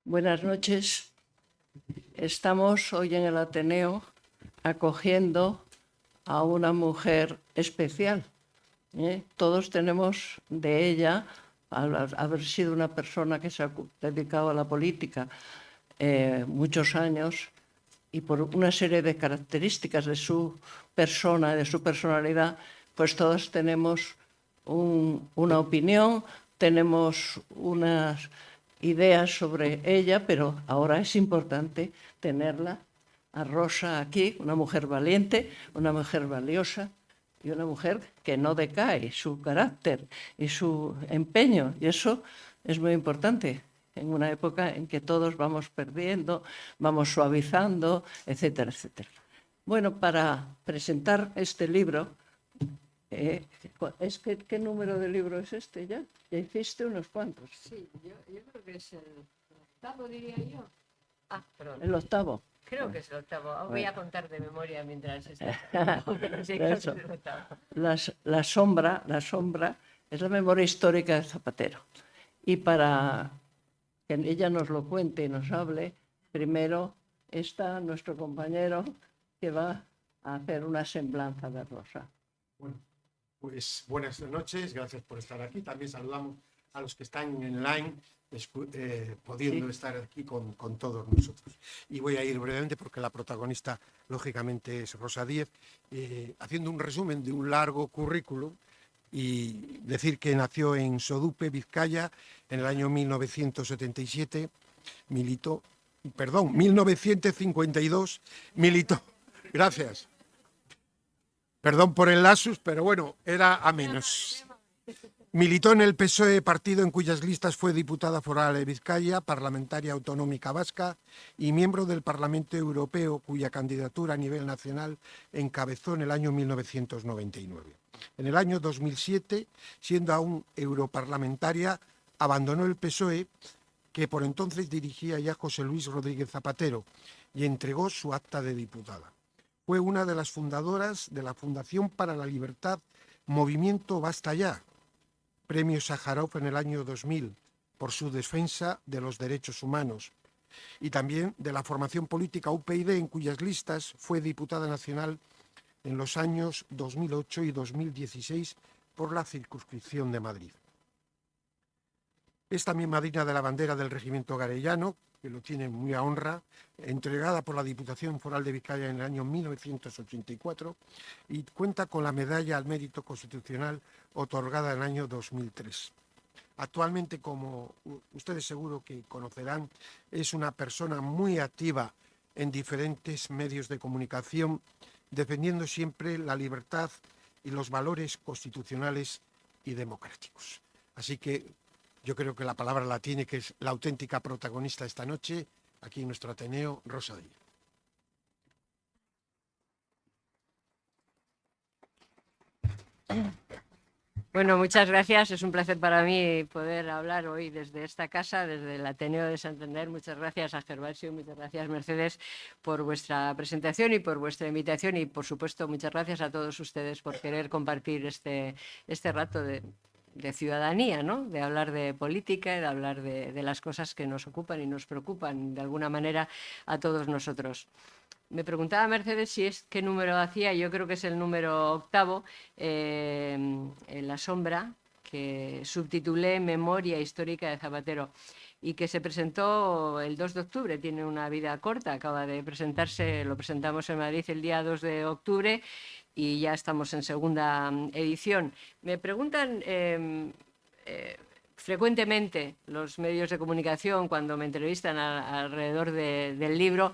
Buenas noches. Estamos hoy en el Ateneo acogiendo a una mujer especial. Todos tenemos de ella, al haber sido una persona que se ha dedicado a la política muchos años, y por una serie de características de su persona, de su personalidad, pues todos tenemos una opinión, tenemos unas ideas sobre ella, pero ahora es importante tenerla a Rosa aquí, una mujer valiente, una mujer valiosa y una mujer que no decae su carácter y su empeño, y eso es muy importante en una época en que todos vamos perdiendo, vamos suavizando, etcétera, etcétera. Bueno, para presentar este libro, ¿qué número de libro es este ya? Ya hiciste unos cuantos. Sí, yo creo que es el octavo, diría yo. Perdón. El octavo. Creo que es el octavo. Voy a contar de memoria mientras estás pero sí, creo que es el octavo. La sombra es la memoria histórica de Zapatero. Y para que ella nos lo cuente y nos hable, primero está nuestro compañero que va a hacer una semblanza de Rosa. Bueno, pues buenas noches, gracias por estar aquí. También saludamos a los que están en line, pudiendo estar aquí con todos nosotros. Y voy a ir brevemente porque la protagonista, lógicamente, es Rosa Díez, haciendo un resumen de un largo currículum y decir que nació en Sodupe, Vizcaya, en el año 1977, 1952, militó. Gracias. Perdón por el lapsus, pero bueno, era a menos. Militó en el PSOE, partido en cuyas listas fue diputada foral de Vizcaya, parlamentaria autonómica vasca y miembro del Parlamento Europeo, cuya candidatura a nivel nacional encabezó en el año 1999. En el año 2007, siendo aún europarlamentaria, abandonó el PSOE, que por entonces dirigía ya José Luis Rodríguez Zapatero, y entregó su acta de diputada. Fue una de las fundadoras de la Fundación para la Libertad, Movimiento Basta Ya, Premio Sájarov en el año 2000 por su defensa de los derechos humanos, y también de la formación política UPyD, en cuyas listas fue diputada nacional en los años 2008 y 2016 por la circunscripción de Madrid. Es también madrina de la bandera del Regimiento Garellano, que lo tiene muy a honra, entregada por la Diputación Foral de Vizcaya en el año 1984, y cuenta con la Medalla al Mérito Constitucional otorgada en el año 2003. Actualmente, como ustedes seguro que conocerán, es una persona muy activa en diferentes medios de comunicación, defendiendo siempre la libertad y los valores constitucionales y democráticos. Así que yo creo que la palabra la tiene, que es la auténtica protagonista esta noche, aquí en nuestro Ateneo, Rosa Díez. Bueno, muchas gracias. Es un placer para mí poder hablar hoy desde esta casa, desde el Ateneo de Santander. Muchas gracias a Gervasio, muchas gracias Mercedes por vuestra presentación y por vuestra invitación, y por supuesto muchas gracias a todos ustedes por querer compartir este rato de ciudadanía, ¿no? De hablar de política y de hablar de las cosas que nos ocupan y nos preocupan de alguna manera a todos nosotros. Me preguntaba Mercedes si es qué número hacía. Yo creo que es el número octavo, en La sombra, que subtitulé Memoria histórica de Zapatero, y que se presentó el 2 de octubre. Tiene una vida corta, acaba de presentarse, lo presentamos en Madrid el día 2 de octubre y ya estamos en segunda edición. Me preguntan frecuentemente los medios de comunicación, cuando me entrevistan alrededor del libro,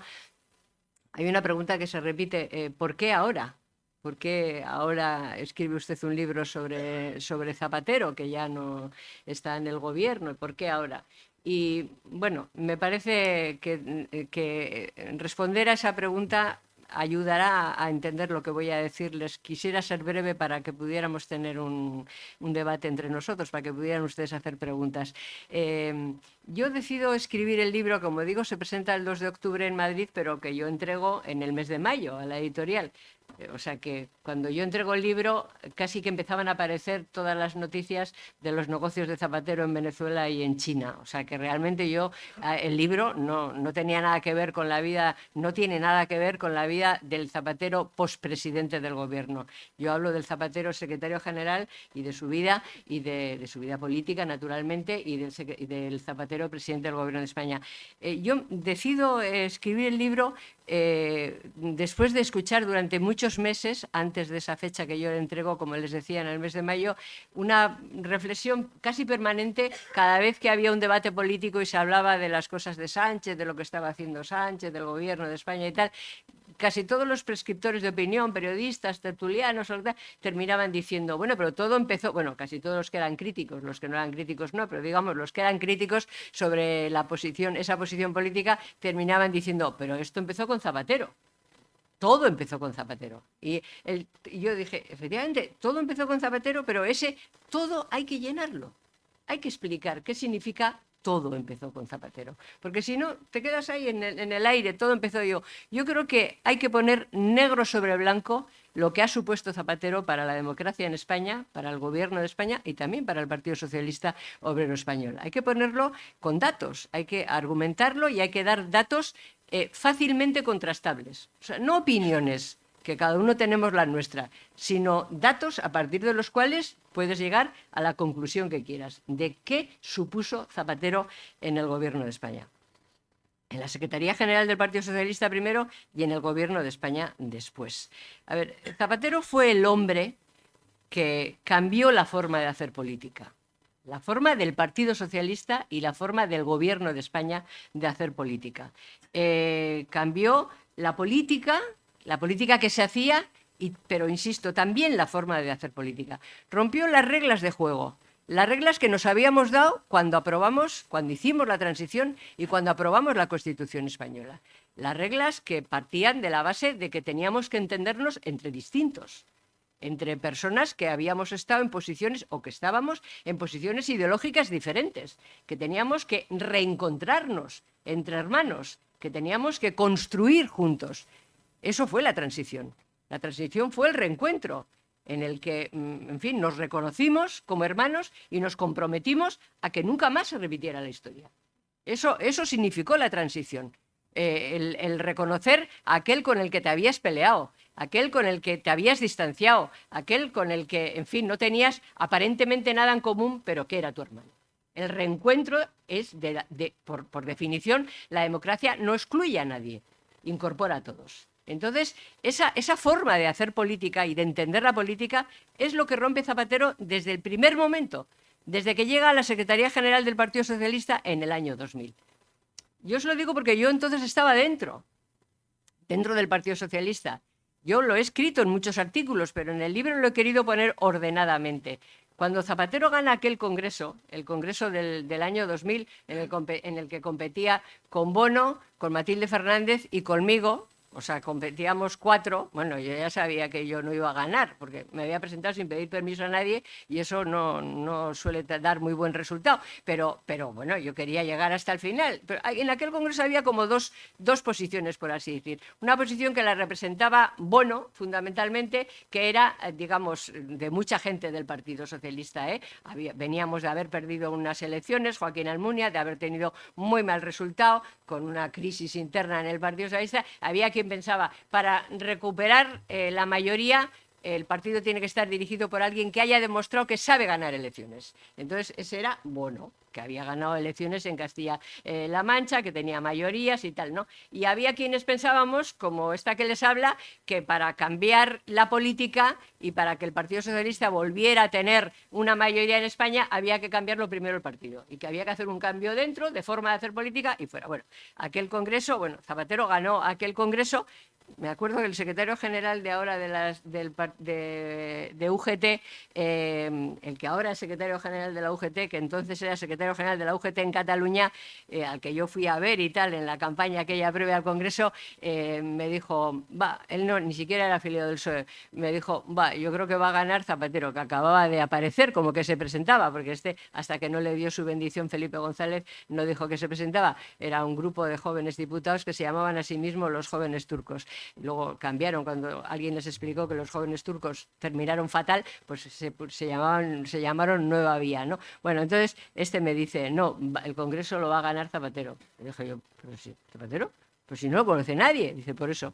hay una pregunta que se repite: ¿por qué ahora? ¿Por qué ahora escribe usted un libro sobre Zapatero, que ya no está en el gobierno? ¿Por qué ahora? Y bueno, me parece que responder a esa pregunta ayudará a entender lo que voy a decirles. Quisiera ser breve para que pudiéramos tener un debate entre nosotros, para que pudieran ustedes hacer preguntas. Yo decido escribir el libro, como digo, se presenta el 2 de octubre en Madrid, pero que yo entrego en el mes de mayo a la editorial, O sea que cuando yo entrego el libro, casi que empezaban a aparecer todas las noticias de los negocios de Zapatero en Venezuela y en China. O sea que realmente el libro no tenía nada que ver con la vida, no tiene nada que ver con la vida del Zapatero postpresidente del gobierno. Yo hablo del Zapatero secretario general y de su vida, y de su vida política, naturalmente, y del Zapatero presidente del gobierno de España. Yo decido escribir el libro después de escuchar durante muchos meses, antes de esa fecha que yo le entrego, como les decía, en el mes de mayo, una reflexión casi permanente cada vez que había un debate político y se hablaba de las cosas de Sánchez, de lo que estaba haciendo Sánchez, del gobierno de España y tal. Casi todos los prescriptores de opinión, periodistas, tertulianos, terminaban diciendo, bueno, pero todo empezó, bueno, casi todos los que eran críticos, los que no eran críticos no, pero digamos, los que eran críticos sobre esa posición política, terminaban diciendo, pero esto empezó con Zapatero. Todo empezó con Zapatero. Y yo dije, efectivamente, todo empezó con Zapatero, pero ese todo hay que llenarlo. Hay que explicar qué significa todo empezó con Zapatero. Porque si no, te quedas ahí en el aire, todo empezó yo. Yo creo que hay que poner negro sobre blanco lo que ha supuesto Zapatero para la democracia en España, para el gobierno de España y también para el Partido Socialista Obrero Español. Hay que ponerlo con datos, hay que argumentarlo y hay que dar datos fácilmente contrastables. O sea, no opiniones, que cada uno tenemos la nuestra, sino datos a partir de los cuales puedes llegar a la conclusión que quieras de qué supuso Zapatero en el gobierno de España, en la Secretaría General del Partido Socialista primero y en el gobierno de España después. A ver, Zapatero fue el hombre que cambió la forma de hacer política, la forma del Partido Socialista y la forma del gobierno de España de hacer política. Cambió la política que se hacía, pero insisto, también la forma de hacer política. Rompió las reglas de juego, las reglas que nos habíamos dado cuando hicimos la transición y cuando aprobamos la Constitución española. Las reglas que partían de la base de que teníamos que entendernos entre distintos, entre personas que habíamos estado en posiciones o que estábamos en posiciones ideológicas diferentes, que teníamos que reencontrarnos entre hermanos, que teníamos que construir juntos. Eso fue la transición. La transición fue el reencuentro en el que, en fin, nos reconocimos como hermanos y nos comprometimos a que nunca más se repitiera la historia. Eso significó la transición. El reconocer a aquel con el que te habías peleado, aquel con el que te habías distanciado, aquel con el que, en fin, no tenías aparentemente nada en común, pero que era tu hermano. El reencuentro es, por definición, la democracia no excluye a nadie, incorpora a todos. Entonces, esa forma de hacer política y de entender la política es lo que rompe Zapatero desde el primer momento, desde que llega a la Secretaría General del Partido Socialista en el año 2000. Yo os lo digo porque yo entonces estaba dentro del Partido Socialista. Yo lo he escrito en muchos artículos, pero en el libro lo he querido poner ordenadamente. Cuando Zapatero gana aquel congreso, el congreso del año 2000, en el que competía con Bono, con Matilde Fernández y conmigo, o sea, competíamos 4, bueno, yo ya sabía que yo no iba a ganar, porque me había presentado sin pedir permiso a nadie y eso no suele dar muy buen resultado, pero bueno, yo quería llegar hasta el final. Pero en aquel congreso había como dos posiciones, por así decir. Una posición que la representaba Bono, fundamentalmente, que era, digamos, de mucha gente del Partido Socialista. Veníamos de haber perdido unas elecciones, Joaquín Almunia, de haber tenido muy mal resultado, con una crisis interna en el Partido Socialista. Había quien pensaba, para recuperar la mayoría, el partido tiene que estar dirigido por alguien que haya demostrado que sabe ganar elecciones. Entonces, ese era Bono, que había ganado elecciones en Castilla-La Mancha, que tenía mayorías y tal, ¿no? Y había quienes pensábamos, como esta que les habla, que para cambiar la política y para que el Partido Socialista volviera a tener una mayoría en España, había que cambiarlo primero el partido y que había que hacer un cambio dentro, de forma de hacer política y fuera. Bueno, aquel congreso, Zapatero ganó aquel congreso. Me acuerdo que el secretario general de ahora de UGT, el que ahora es secretario general de la UGT, que entonces era secretario general de la UGT en Cataluña, al que yo fui a ver y tal en la campaña aquella previa al Congreso, me dijo, él ni siquiera era afiliado del PSOE, me dijo, yo creo que va a ganar Zapatero, que acababa de aparecer, como que se presentaba, porque hasta que no le dio su bendición Felipe González, no dijo que se presentaba. Era un grupo de jóvenes diputados que se llamaban a sí mismos los jóvenes turcos. luego cambiaron cuando alguien les explicó que los jóvenes turcos terminaron fatal, pues se llamaron Nueva Vía, ¿no? Bueno, entonces me dice, no, el Congreso lo va a ganar Zapatero. Y dije yo, pero si, ¿Zapatero? Pues si no lo conoce nadie. Dice, por eso.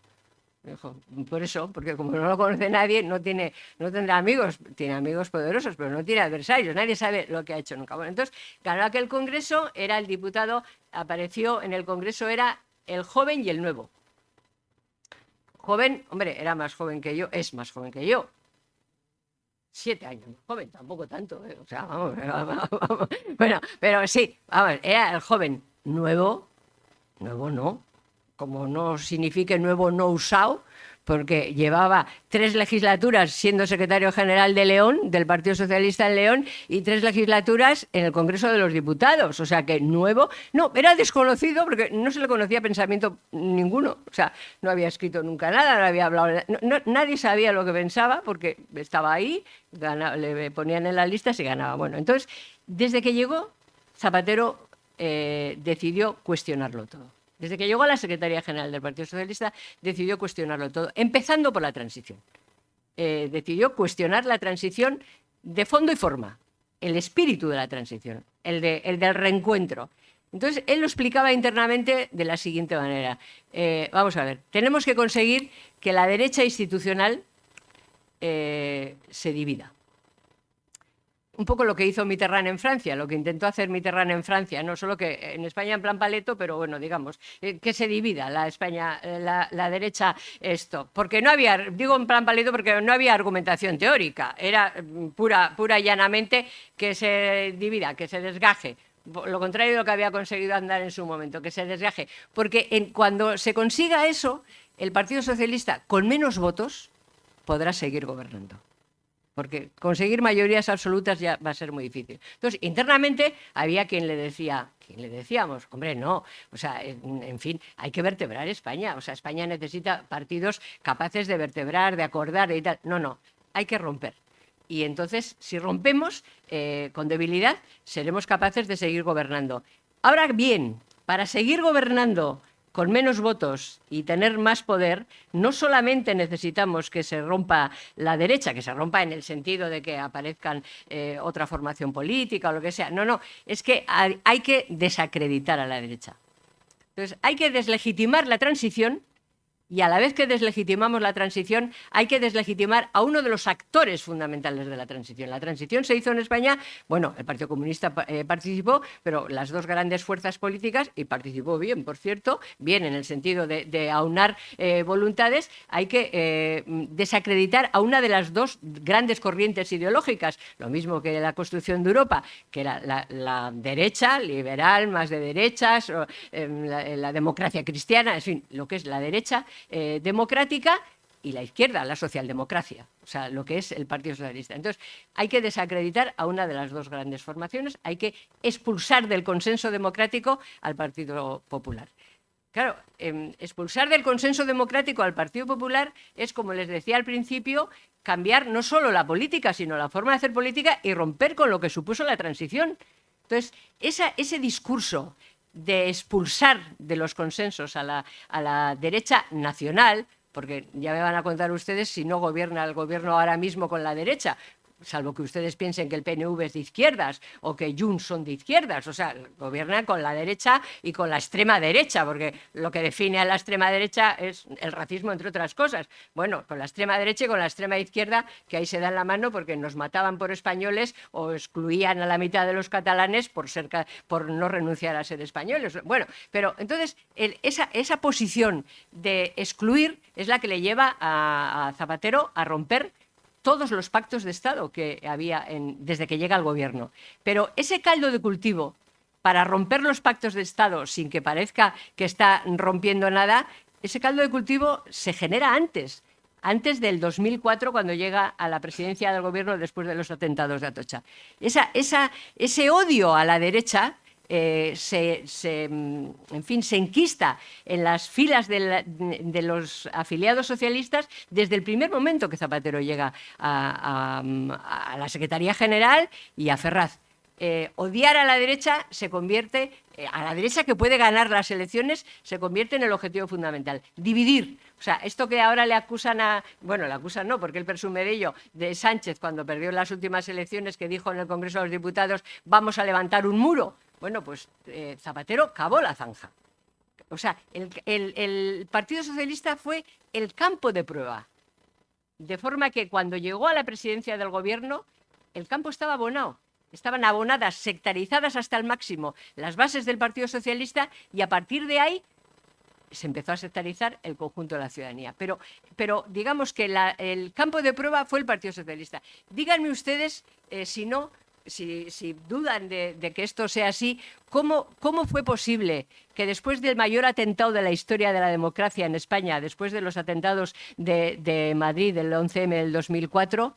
Dijo, por eso, porque como no lo conoce nadie, no tendrá amigos, tiene amigos poderosos, pero no tiene adversarios, nadie sabe lo que ha hecho nunca. Bueno, entonces, ganó aquel Congreso, era el diputado, apareció en el Congreso, era el joven y el nuevo. Joven, hombre, era más joven que yo, es más joven que yo. 7 años más joven, tampoco tanto, ¿eh? O sea, vamos. Bueno, pero sí, vamos, era el joven. Nuevo no. Como no signifique nuevo no usado, porque llevaba 3 legislaturas siendo secretario general de León, del Partido Socialista en León, y 3 legislaturas en el Congreso de los Diputados. O sea que nuevo, no, era desconocido porque no se le conocía pensamiento ninguno. O sea, no había escrito nunca nada, no había hablado, nadie sabía lo que pensaba porque estaba ahí, le ponían en las listas y ganaba. Bueno, entonces, desde que llegó, Zapatero decidió cuestionarlo todo. Desde que llegó a la Secretaría General del Partido Socialista, decidió cuestionarlo todo, empezando por la transición. Decidió cuestionar la transición de fondo y forma, el espíritu de la transición, el del reencuentro. Entonces, él lo explicaba internamente de la siguiente manera. Vamos a ver, tenemos que conseguir que la derecha institucional se divida. Un poco lo que hizo Mitterrand en Francia, lo que intentó hacer Mitterrand en Francia, no solo que en España en plan paleto, pero bueno, digamos, que se divida la España, la derecha esto. Porque no había, digo en plan paleto porque no había argumentación teórica, era pura y llanamente que se divida, que se desgaje. Lo contrario de lo que había conseguido Aznar en su momento, que se desgaje. Porque cuando se consiga eso, el Partido Socialista, con menos votos, podrá seguir gobernando. Porque conseguir mayorías absolutas ya va a ser muy difícil. Entonces, internamente había quien le decíamos, hombre, no, o sea, en fin, hay que vertebrar España, o sea, España necesita partidos capaces de vertebrar, de acordar y tal. No, hay que romper. Y entonces, si rompemos con debilidad, seremos capaces de seguir gobernando. Ahora bien, para seguir gobernando con menos votos y tener más poder, no solamente necesitamos que se rompa la derecha, que se rompa en el sentido de que aparezcan otra formación política o lo que sea. No, es que hay que desacreditar a la derecha. Entonces, hay que deslegitimar la transición y a la vez que deslegitimamos la transición, hay que deslegitimar a uno de los actores fundamentales de la transición. La transición se hizo en España, bueno, el Partido Comunista participó, pero las dos grandes fuerzas políticas, y participó bien, por cierto, bien en el sentido de aunar voluntades, hay que desacreditar a una de las dos grandes corrientes ideológicas, lo mismo que la construcción de Europa, que era la derecha, liberal, más de derechas, la democracia cristiana, en fin, lo que es la derecha democrática y la izquierda, la socialdemocracia, o sea, lo que es el Partido Socialista. Entonces, hay que desacreditar a una de las dos grandes formaciones, hay que expulsar del consenso democrático al Partido Popular. Claro, expulsar del consenso democrático al Partido Popular es, como les decía al principio, cambiar no solo la política, sino la forma de hacer política y romper con lo que supuso la transición. Entonces, ese discurso de expulsar de los consensos a la derecha nacional, porque ya me van a contar ustedes si no gobierna el gobierno ahora mismo con la derecha, salvo que ustedes piensen que el PNV es de izquierdas o que Junts son de izquierdas, o sea, gobiernan con la derecha y con la extrema derecha, porque lo que define a la extrema derecha es el racismo, entre otras cosas. Bueno, con la extrema derecha y con la extrema izquierda, que ahí se dan la mano porque nos mataban por españoles o excluían a la mitad de los catalanes por no renunciar a ser españoles. Bueno, pero entonces esa posición de excluir es la que le lleva a Zapatero a romper todos los pactos de Estado que había desde que llega al gobierno. Pero ese caldo de cultivo para romper los pactos de Estado sin que parezca que está rompiendo nada, ese caldo de cultivo se genera antes del 2004, cuando llega a la presidencia del gobierno después de los atentados de Atocha. Ese odio a la derecha se enquista en las filas de los afiliados socialistas desde el primer momento que Zapatero llega a la Secretaría General y a Ferraz. odiar a la derecha se convierte, a la derecha que puede ganar las elecciones, se convierte en el objetivo fundamental. Dividir. O sea, esto que ahora le acusan bueno, le acusan no, porque él presume de ello, de Sánchez, cuando perdió las últimas elecciones, que dijo en el Congreso de los Diputados, vamos a levantar un muro. Bueno, pues Zapatero cavó la zanja. O sea, el Partido Socialista fue el campo de prueba. De forma que cuando llegó a la presidencia del gobierno, el campo estaba abonado. Estaban abonadas, sectarizadas hasta el máximo las bases del Partido Socialista, y a partir de ahí se empezó a sectarizar el conjunto de la ciudadanía. Pero digamos que el campo de prueba fue el Partido Socialista. Díganme ustedes, si dudan de que esto sea así, ¿cómo fue posible que después del mayor atentado de la historia de la democracia en España, después de los atentados de Madrid del 11M del 2004,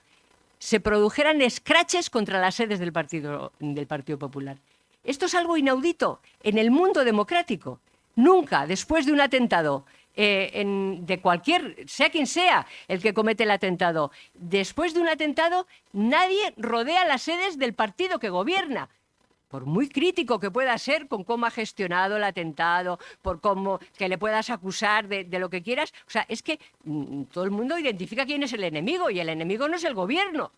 se produjeran escraches contra las sedes del Partido Popular? Esto es algo inaudito en el mundo democrático. Nunca, después de un atentado, de cualquier, sea quien sea el que comete el atentado, después de un atentado, nadie rodea las sedes del partido que gobierna. Por muy crítico que pueda ser con cómo ha gestionado el atentado, por cómo que le puedas acusar de lo que quieras. O sea, es que todo el mundo identifica quién es el enemigo, y el enemigo no es el gobierno.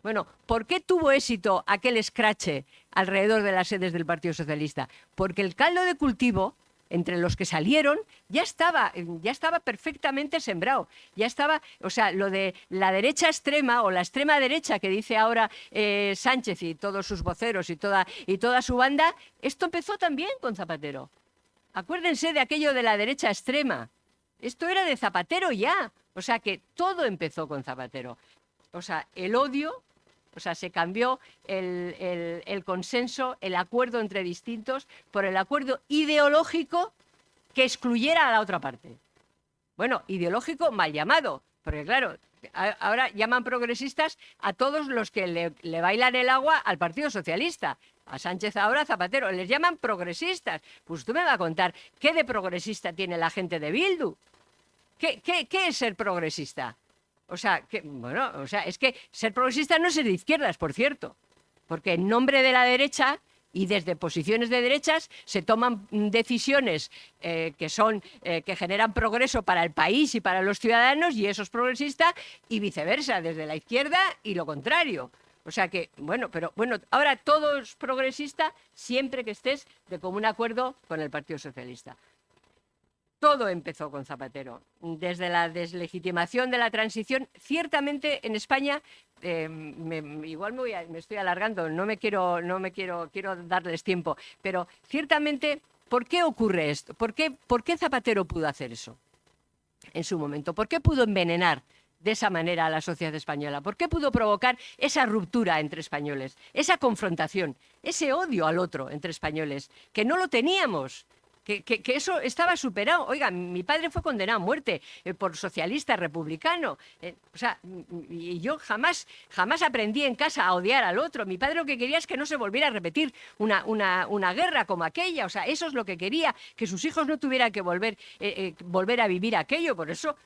Bueno, ¿por qué tuvo éxito aquel escrache alrededor de las sedes del Partido Socialista? Porque el caldo de cultivo entre los que salieron ya estaba perfectamente sembrado. Ya estaba, o sea, lo de la derecha extrema o la extrema derecha que dice ahora Sánchez y todos sus voceros y toda su banda, esto empezó también con Zapatero. Acuérdense de aquello de la derecha extrema. Esto era de Zapatero ya. O sea que todo empezó con Zapatero. O sea, el odio, o sea, se cambió el consenso, el acuerdo entre distintos, por el acuerdo ideológico que excluyera a la otra parte. Bueno, ideológico mal llamado, porque claro, ahora llaman progresistas a todos los que le bailan el agua al Partido Socialista. A Sánchez ahora, a Zapatero, les llaman progresistas. Pues usted me va a contar, ¿qué de progresista tiene la gente de Bildu? ¿Qué es ser progresista? O sea, es que ser progresista no es ser de izquierdas, por cierto, porque en nombre de la derecha y desde posiciones de derechas se toman decisiones que generan progreso para el país y para los ciudadanos, y eso es progresista, y viceversa, desde la izquierda y lo contrario. O sea que, ahora todo es progresista siempre que estés de común acuerdo con el Partido Socialista. Todo empezó con Zapatero. Desde la deslegitimación de la transición, ciertamente en España, igual me estoy alargando, quiero darles tiempo, pero ciertamente, ¿por qué ocurre esto? ¿Por qué Zapatero pudo hacer eso en su momento? ¿Por qué pudo envenenar de esa manera a la sociedad española? ¿Por qué pudo provocar esa ruptura entre españoles, esa confrontación, ese odio al otro entre españoles, que no lo teníamos? Que eso estaba superado. Oiga, mi padre fue condenado a muerte por socialista republicano. Y yo jamás aprendí en casa a odiar al otro. Mi padre lo que quería es que no se volviera a repetir una guerra como aquella. O sea, eso es lo que quería, que sus hijos no tuvieran que volver a vivir aquello. Por eso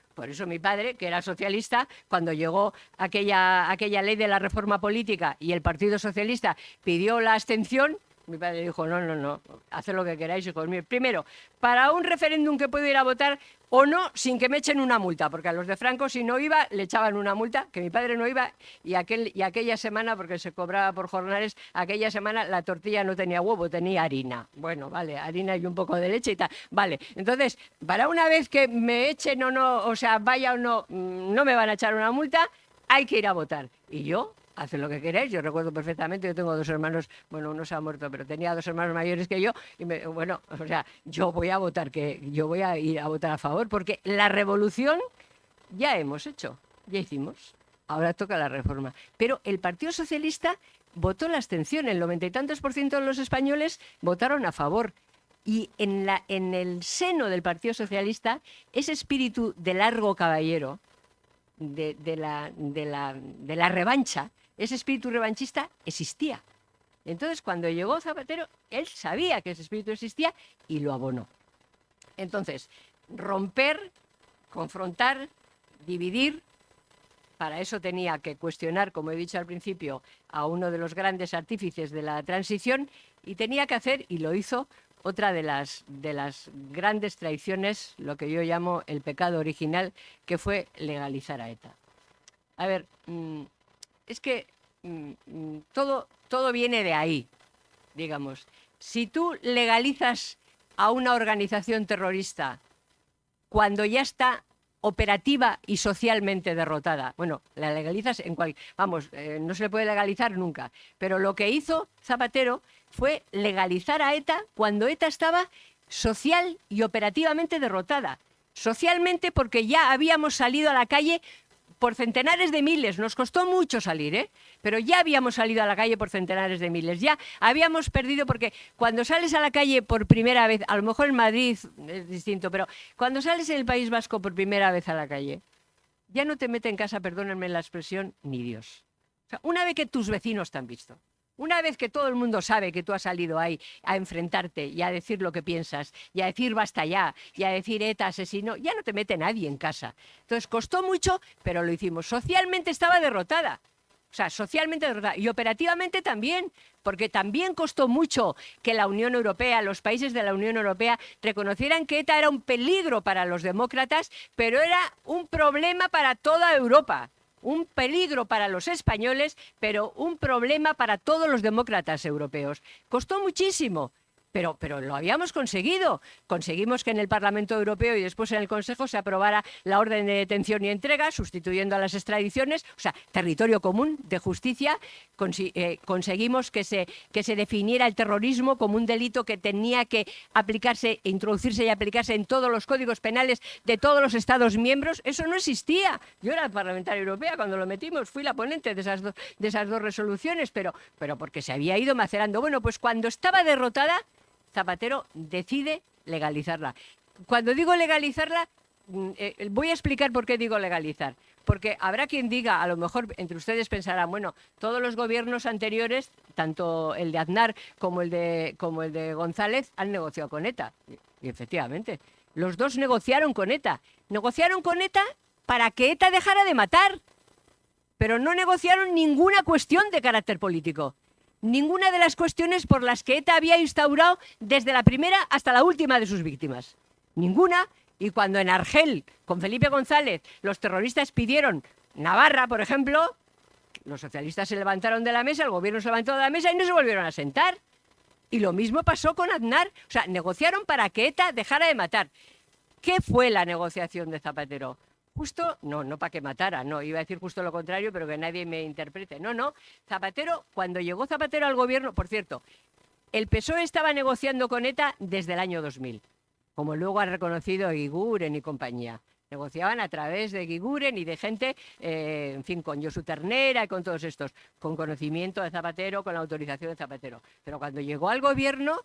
mi padre, que era socialista, cuando llegó aquella ley de la reforma política y el Partido Socialista pidió la abstención, mi padre dijo, no, haced lo que queráis, hijos míos. Primero, para un referéndum que puedo ir a votar o no, sin que me echen una multa, porque a los de Franco, si no iba, le echaban una multa, que mi padre no iba, y aquella semana, porque se cobraba por jornales, aquella semana la tortilla no tenía huevo, tenía harina. Bueno, vale, harina y un poco de leche y tal. Vale, entonces, para una vez que me echen o no, o sea, vaya o no, no me van a echar una multa, hay que ir a votar. Y yo, haced lo que queráis. Yo recuerdo perfectamente, yo tengo 2 hermanos, bueno, uno se ha muerto, pero tenía 2 hermanos mayores que yo, y yo voy a votar, yo voy a ir a votar a favor, porque la revolución ya hemos hecho, ya hicimos, ahora toca la reforma. Pero el Partido Socialista votó la abstención, el 90 y tantos % de los españoles votaron a favor. Y en el seno del Partido Socialista, ese espíritu de largo caballero, de la revancha, ese espíritu revanchista existía. Entonces, cuando llegó Zapatero, él sabía que ese espíritu existía y lo abonó. Entonces, romper, confrontar, dividir, para eso tenía que cuestionar, como he dicho al principio, a uno de los grandes artífices de la transición y tenía que hacer, y lo hizo, otra de las grandes traiciones, lo que yo llamo el pecado original, que fue legalizar a ETA. A ver, es que todo viene de ahí, digamos. Si tú legalizas a una organización terrorista cuando ya está operativa y socialmente derrotada, bueno, la legalizas en cualquier... Vamos, no se le puede legalizar nunca, pero lo que hizo Zapatero fue legalizar a ETA cuando ETA estaba social y operativamente derrotada. Socialmente porque ya habíamos salido a la calle por centenares de miles, nos costó mucho salir, pero ya habíamos salido a la calle por centenares de miles, ya habíamos perdido, porque cuando sales a la calle por primera vez, a lo mejor en Madrid es distinto, pero cuando sales en el País Vasco por primera vez a la calle, ya no te mete en casa, perdónenme la expresión, ni Dios. O sea, una vez que tus vecinos te han visto, una vez que todo el mundo sabe que tú has salido ahí a enfrentarte y a decir lo que piensas, y a decir basta ya, y a decir ETA asesino, ya no te mete nadie en casa. Entonces costó mucho, pero lo hicimos. Socialmente estaba derrotada. O sea, socialmente derrotada. Y operativamente también, porque también costó mucho que la Unión Europea, los países de la Unión Europea, reconocieran que ETA era un peligro para los demócratas, pero era un problema para toda Europa. Un peligro para los españoles, pero un problema para todos los demócratas europeos. Costó muchísimo, pero lo habíamos conseguido. Conseguimos que en el Parlamento Europeo y después en el Consejo se aprobara la orden de detención y entrega, sustituyendo a las extradiciones, o sea, territorio común de justicia. Conseguimos que se definiera el terrorismo como un delito que tenía que aplicarse, introducirse y aplicarse en todos los códigos penales de todos los Estados miembros. Eso no existía. Yo era parlamentaria europea cuando lo metimos, fui la ponente de esas dos resoluciones, pero porque se había ido macerando. Bueno, pues cuando estaba derrotada, Zapatero decide legalizarla. Cuando digo legalizarla, voy a explicar por qué digo legalizar. Porque habrá quien diga, a lo mejor entre ustedes pensarán, bueno, todos los gobiernos anteriores, tanto el de Aznar como el de González, han negociado con ETA. Y efectivamente, los dos negociaron con ETA. Negociaron con ETA para que ETA dejara de matar. Pero no negociaron ninguna cuestión de carácter político. Ninguna de las cuestiones por las que ETA había instaurado desde la primera hasta la última de sus víctimas. Ninguna. Y cuando en Argel, con Felipe González, los terroristas pidieron Navarra, por ejemplo, los socialistas se levantaron de la mesa, el gobierno se levantó de la mesa y no se volvieron a sentar. Y lo mismo pasó con Aznar. O sea, negociaron para que ETA dejara de matar. ¿Qué fue la negociación de Zapatero? Justo, no para que matara, no, iba a decir justo lo contrario, pero que nadie me interprete. No, Zapatero, cuando llegó Zapatero al gobierno, por cierto, el PSOE estaba negociando con ETA desde el año 2000, como luego ha reconocido Eguiguren y compañía. Negociaban a través de Eguiguren y de gente, en fin, con Josu Ternera y con todos estos, con conocimiento de Zapatero, con la autorización de Zapatero. Pero cuando llegó al gobierno,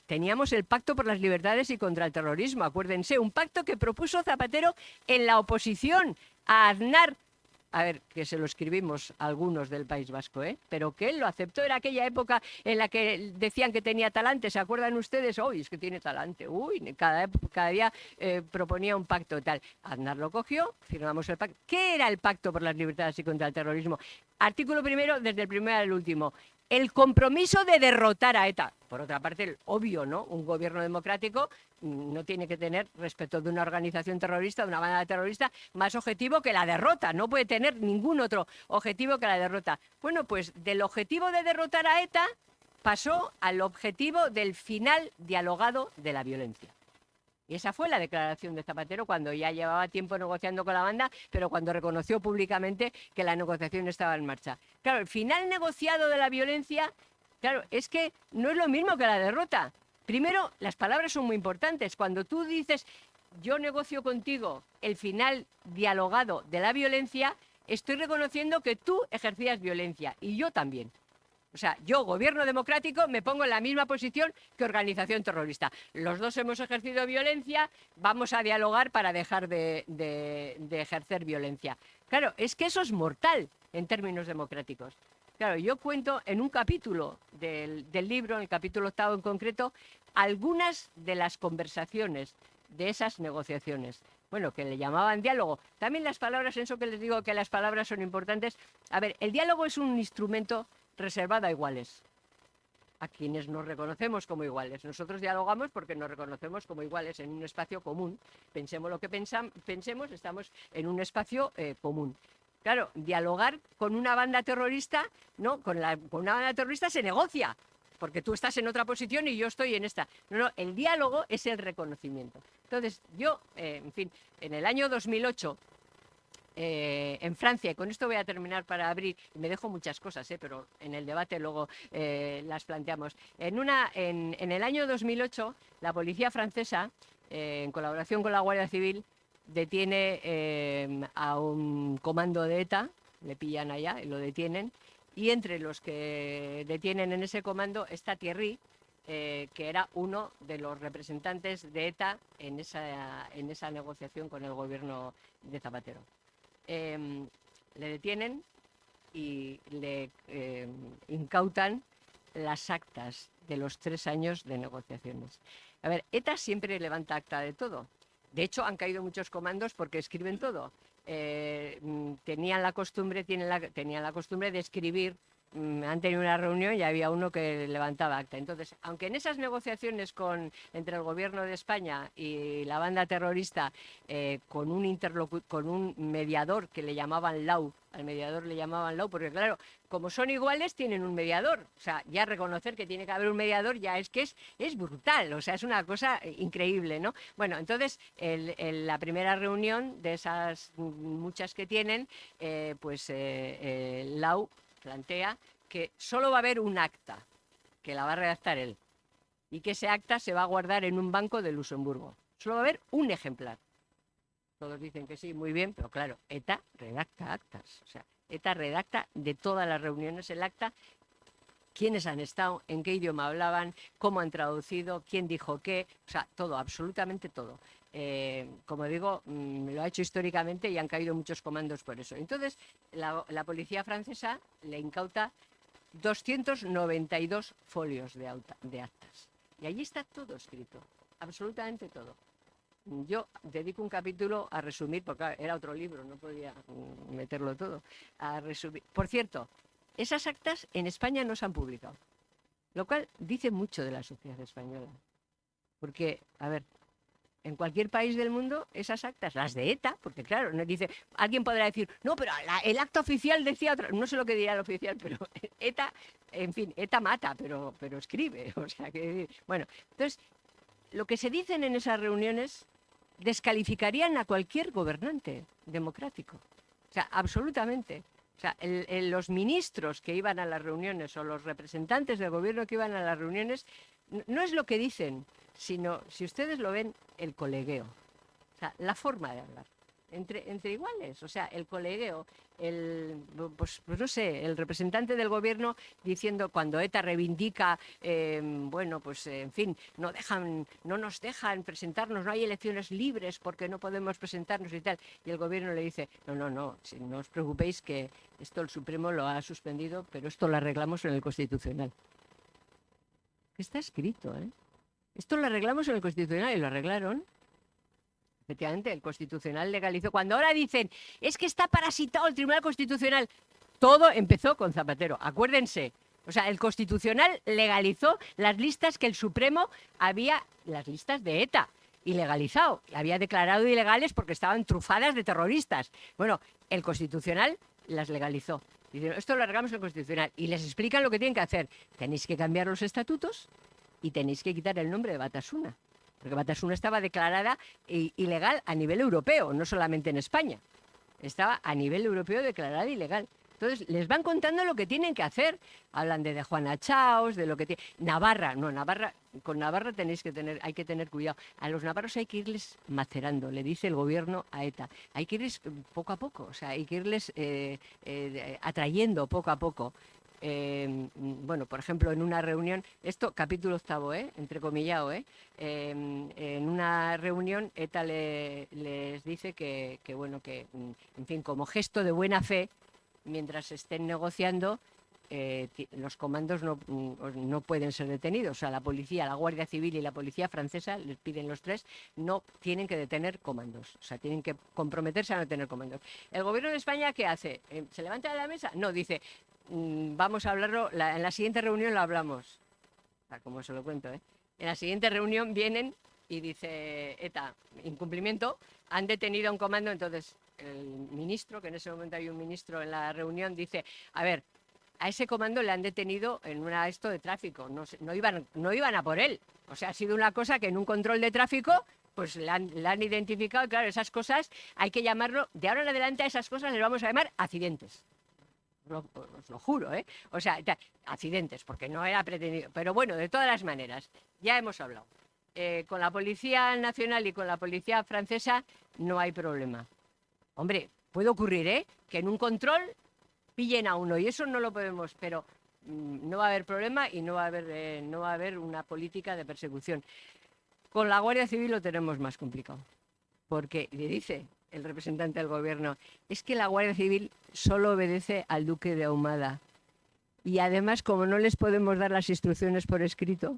teníamos el Pacto por las Libertades y contra el Terrorismo, acuérdense, un pacto que propuso Zapatero en la oposición a Aznar. A ver, que se lo escribimos a algunos del País Vasco, pero que él lo aceptó. Era aquella época en la que decían que tenía talante. ¿Se acuerdan ustedes? Uy, es que tiene talante. Uy, cada día proponía un pacto tal. Aznar lo cogió, firmamos el pacto. ¿Qué era el Pacto por las Libertades y contra el Terrorismo? Artículo primero, desde el primero al último. El compromiso de derrotar a ETA. Por otra parte, obvio, ¿no? Un gobierno democrático no tiene que tener, respecto de una organización terrorista, de una banda terrorista, más objetivo que la derrota. No puede tener ningún otro objetivo que la derrota. Bueno, pues del objetivo de derrotar a ETA pasó al objetivo del final dialogado de la violencia. Y esa fue la declaración de Zapatero cuando ya llevaba tiempo negociando con la banda, pero cuando reconoció públicamente que la negociación estaba en marcha. Claro, el final negociado de la violencia, claro, es que no es lo mismo que la derrota. Primero, las palabras son muy importantes. Cuando tú dices, yo negocio contigo el final dialogado de la violencia, estoy reconociendo que tú ejercías violencia y yo también. O sea, yo, gobierno democrático, me pongo en la misma posición que organización terrorista. Los dos hemos ejercido violencia, vamos a dialogar para dejar de ejercer violencia. Claro, es que eso es mortal en términos democráticos. Claro, yo cuento en un capítulo del libro, en el capítulo 8 en concreto, algunas de las conversaciones de esas negociaciones. bueno, que le llamaban diálogo. También las palabras, en eso que les digo que las palabras son importantes. A ver, el diálogo es un instrumento reservado a iguales, a quienes nos reconocemos como iguales. Nosotros dialogamos porque nos reconocemos como iguales en un espacio común. Pensemos lo que pensemos, estamos en un espacio común. Claro, dialogar con una banda terrorista, no, con una banda terrorista se negocia, porque tú estás en otra posición y yo estoy en esta. No, el diálogo es el reconocimiento. Entonces, yo, en fin, en el año 2008, en Francia, y con esto voy a terminar para abrir, me dejo muchas cosas, pero en el debate luego las planteamos. En el año 2008, la policía francesa, en colaboración con la Guardia Civil, detiene a un comando de ETA, le pillan allá y lo detienen, y entre los que detienen en ese comando está Thierry, que era uno de los representantes de ETA en esa negociación con el gobierno de Zapatero. Le detienen y le incautan las actas de los 3 años de negociaciones. A ver, ETA siempre levanta acta de todo. De hecho, han caído muchos comandos porque escriben todo. Tenían la costumbre de escribir. Han tenido una reunión y había uno que levantaba acta. Entonces, aunque en esas negociaciones entre el gobierno de España y la banda terrorista, con un mediador que le llamaban Lau, al mediador le llamaban Lau, porque claro, como son iguales, tienen un mediador. O sea, ya reconocer que tiene que haber un mediador ya es que es brutal, o sea, es una cosa increíble, ¿no? Bueno, entonces, la primera reunión de esas muchas que tienen, Lau plantea que solo va a haber un acta, que la va a redactar él, y que ese acta se va a guardar en un banco de Luxemburgo. Solo va a haber un ejemplar. Todos dicen que sí, muy bien, pero claro, ETA redacta actas. O sea, ETA redacta de todas las reuniones el acta, quiénes han estado, en qué idioma hablaban, cómo han traducido, quién dijo qué, o sea, todo, absolutamente todo. Como digo, lo ha hecho históricamente y han caído muchos comandos por eso. Entonces, la policía francesa le incauta 292 folios de actas. Y allí está todo escrito, absolutamente todo. Yo dedico un capítulo a resumir, porque era otro libro, no podía meterlo todo, a resumir. Por cierto, esas actas en España no se han publicado, lo cual dice mucho de la sociedad española. Porque, a ver, en cualquier país del mundo, esas actas, las de ETA, porque claro, no dice, alguien podrá decir, no, pero el acta oficial decía otra, no sé lo que dirá el oficial, pero ETA, en fin, ETA mata, pero escribe, o sea, que, bueno, entonces, lo que se dicen en esas reuniones descalificarían a cualquier gobernante democrático, o sea, absolutamente. O sea, los ministros que iban a las reuniones o los representantes del gobierno que iban a las reuniones, no es lo que dicen, sino, si ustedes lo ven, el colegueo. O sea, la forma de hablar. Entre iguales. O sea, el colegueo, pues no sé, el representante del gobierno diciendo cuando ETA reivindica, en fin, no nos dejan presentarnos, no hay elecciones libres porque no podemos presentarnos y tal. Y el gobierno le dice, no, si no os preocupéis que esto el Supremo lo ha suspendido, pero esto lo arreglamos en el Constitucional. Está escrito, ¿eh? Esto lo arreglamos en el Constitucional y lo arreglaron. Efectivamente, el Constitucional legalizó. Cuando ahora dicen, es que está parasitado el Tribunal Constitucional, todo empezó con Zapatero, acuérdense. O sea, el Constitucional legalizó las listas que el Supremo las listas de ETA, ilegalizado. Había declarado ilegales porque estaban trufadas de terroristas. Bueno, el Constitucional las legalizó. Dicen, esto lo arreglamos en el Constitucional. Y les explican lo que tienen que hacer. Tenéis que cambiar los estatutos y tenéis que quitar el nombre de Batasuna, porque Batasuna estaba declarada ilegal a nivel europeo, no solamente en España. Estaba a nivel europeo declarada ilegal. Entonces, les van contando lo que tienen que hacer. Hablan de Juana Chaos, de lo que tiene. Con Navarra hay que tener cuidado. A los navarros hay que irles macerando, le dice el gobierno a ETA. Hay que irles poco a poco, o sea, hay que irles atrayendo poco a poco. Por ejemplo, en una reunión, esto capítulo 8, entrecomillado, en una reunión ETA les dice que, en fin, como gesto de buena fe, mientras estén negociando, los comandos no pueden ser detenidos. O sea, la policía, la Guardia Civil y la policía francesa, les piden los tres, no tienen que detener comandos. O sea, tienen que comprometerse a no tener comandos. ¿El gobierno de España qué hace? ¿Se levanta de la mesa? No, dice, vamos a hablarlo, en la siguiente reunión lo hablamos. O sea, como se lo cuento, ¿eh? En la siguiente reunión vienen y dice ETA, incumplimiento, han detenido a un comando. Entonces el ministro, que en ese momento hay un ministro en la reunión, dice, a ver, a ese comando le han detenido en una esto de tráfico, no iban a por él. O sea, ha sido una cosa que en un control de tráfico pues la han identificado. Claro, esas cosas hay que llamarlo, de ahora en adelante a esas cosas les vamos a llamar accidentes. Os lo juro, ¿eh? O sea, accidentes, porque no era pretendido. Pero bueno, de todas las maneras, ya hemos hablado. Con la Policía Nacional y con la Policía Francesa no hay problema. Hombre, puede ocurrir, ¿eh? Que en un control pillen a uno y eso no lo podemos, pero no va a haber problema y no va a haber una política de persecución. Con la Guardia Civil lo tenemos más complicado, porque le dice el representante del gobierno, es que la Guardia Civil solo obedece al duque de Ahumada y además como no les podemos dar las instrucciones por escrito,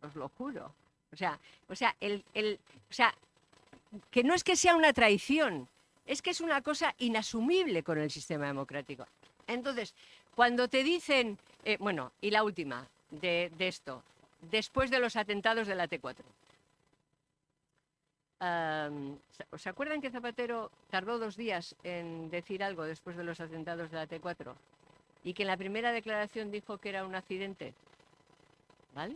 os lo juro. O sea, que no es que sea una traición, es que es una cosa inasumible con el sistema democrático. Entonces, cuando te dicen, bueno, y la última de esto, después de los atentados de la T4. ¿Os acuerdan que Zapatero tardó 2 días en decir algo después de los atentados de la T4? Y que en la primera declaración dijo que era un accidente. ¿Vale?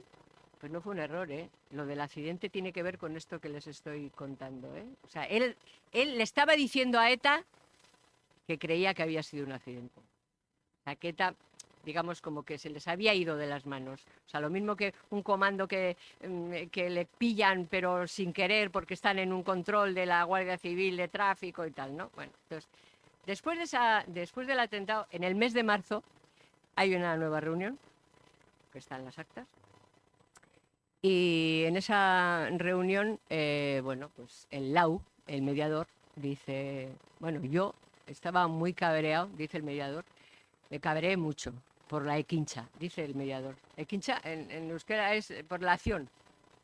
Pues no fue un error, ¿eh? Lo del accidente tiene que ver con esto que les estoy contando, ¿eh? O sea, él le estaba diciendo a ETA que creía que había sido un accidente. O sea, que ETA, digamos, como que se les había ido de las manos. O sea, lo mismo que un comando que le pillan, pero sin querer, porque están en un control de la Guardia Civil de tráfico y tal, ¿no? Bueno, entonces, después del atentado, en el mes de marzo, hay una nueva reunión, que está en las actas. Y en esa reunión, bueno, pues el Lau, el mediador, dice, bueno, yo estaba muy cabreado, dice el mediador, me cabreé mucho por la equincha, dice el mediador. Equincha en euskera es por la acción,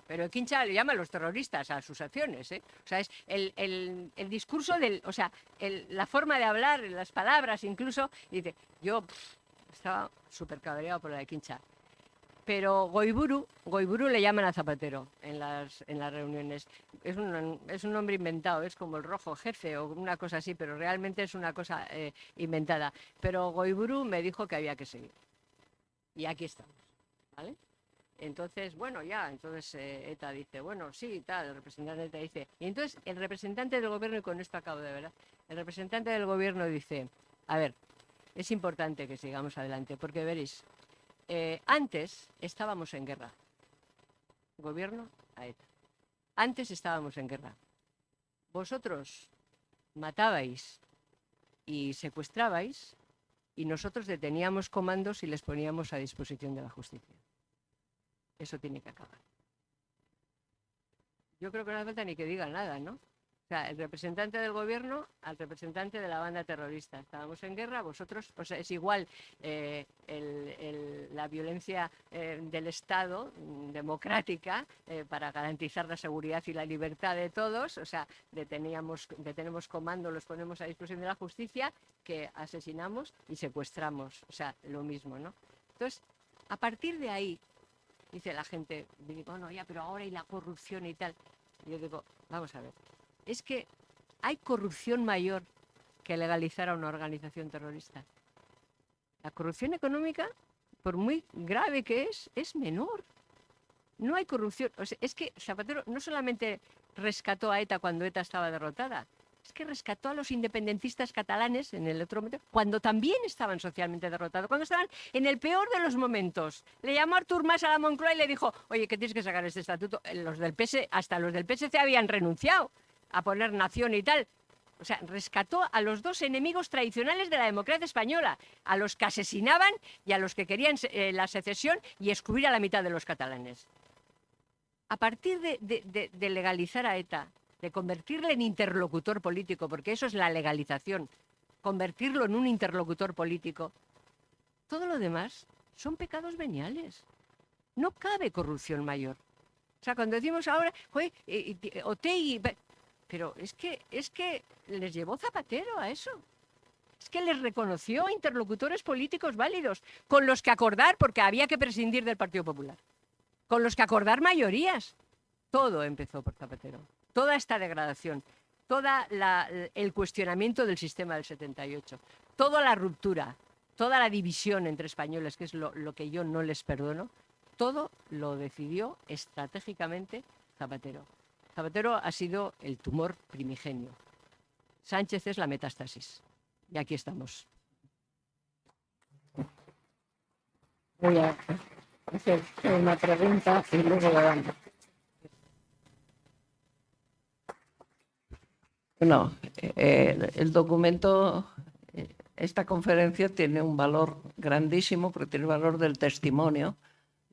pero equincha le llaman los terroristas a sus acciones, ¿eh? O sea, es el discurso o sea, la forma de hablar, las palabras incluso, dice, yo estaba súper cabreado por la equincha. Pero Goiburu le llaman a Zapatero en las reuniones. Es un nombre inventado, es como el rojo jefe o una cosa así, pero realmente es una cosa inventada. Pero Goiburu me dijo que había que seguir. Y aquí estamos, ¿vale? Entonces, bueno, entonces ETA dice, bueno, sí, tal, el representante de ETA dice. Y entonces el representante del gobierno, y con esto acabo de verdad, el representante del gobierno dice, a ver, es importante que sigamos adelante, porque veréis, antes estábamos en guerra. Gobierno a ETA. Antes estábamos en guerra. Vosotros matabais y secuestrabais y nosotros deteníamos comandos y les poníamos a disposición de la justicia. Eso tiene que acabar. Yo creo que no hace falta ni que diga nada, ¿no? O sea, el representante del gobierno al representante de la banda terrorista. Estábamos en guerra, vosotros, o sea, es igual la violencia del Estado democrática para garantizar la seguridad y la libertad de todos, o sea, detenemos comando, los ponemos a disposición de la justicia, que asesinamos y secuestramos, o sea, lo mismo, ¿no? Entonces, a partir de ahí, dice la gente, bueno, ya, pero ahora hay la corrupción y tal. Yo digo, vamos a ver. Es que hay corrupción mayor que legalizar a una organización terrorista. La corrupción económica, por muy grave que es menor. No hay corrupción. O sea, es que Zapatero no solamente rescató a ETA cuando ETA estaba derrotada, es que rescató a los independentistas catalanes en el otro momento, cuando también estaban socialmente derrotados, cuando estaban en el peor de los momentos. Le llamó Artur Mas a la Moncloa y le dijo, oye, que tienes que sacar este estatuto. Hasta los del PSC habían renunciado a poner nación y tal. O sea, rescató a los dos enemigos tradicionales de la democracia española, a los que asesinaban y a los que querían la secesión y excluir a la mitad de los catalanes. A partir de legalizar a ETA, de convertirle en interlocutor político, porque eso es la legalización, convertirlo en un interlocutor político, Todo lo demás son pecados veniales. No cabe corrupción mayor. O sea, cuando decimos ahora, Otegi, pero es que les llevó Zapatero a eso. Es que les reconoció interlocutores políticos válidos, con los que acordar, porque había que prescindir del Partido Popular, con los que acordar mayorías. Todo empezó por Zapatero. Toda esta degradación, el cuestionamiento del sistema del 78, toda la ruptura, toda la división entre españoles, que es lo que yo no les perdono, todo lo decidió estratégicamente Zapatero. Zapatero ha sido el tumor primigenio. Sánchez es la metástasis. Y aquí estamos. Voy a hacer una pregunta y luego la damos. No, el documento, esta conferencia tiene un valor grandísimo porque tiene el valor del testimonio.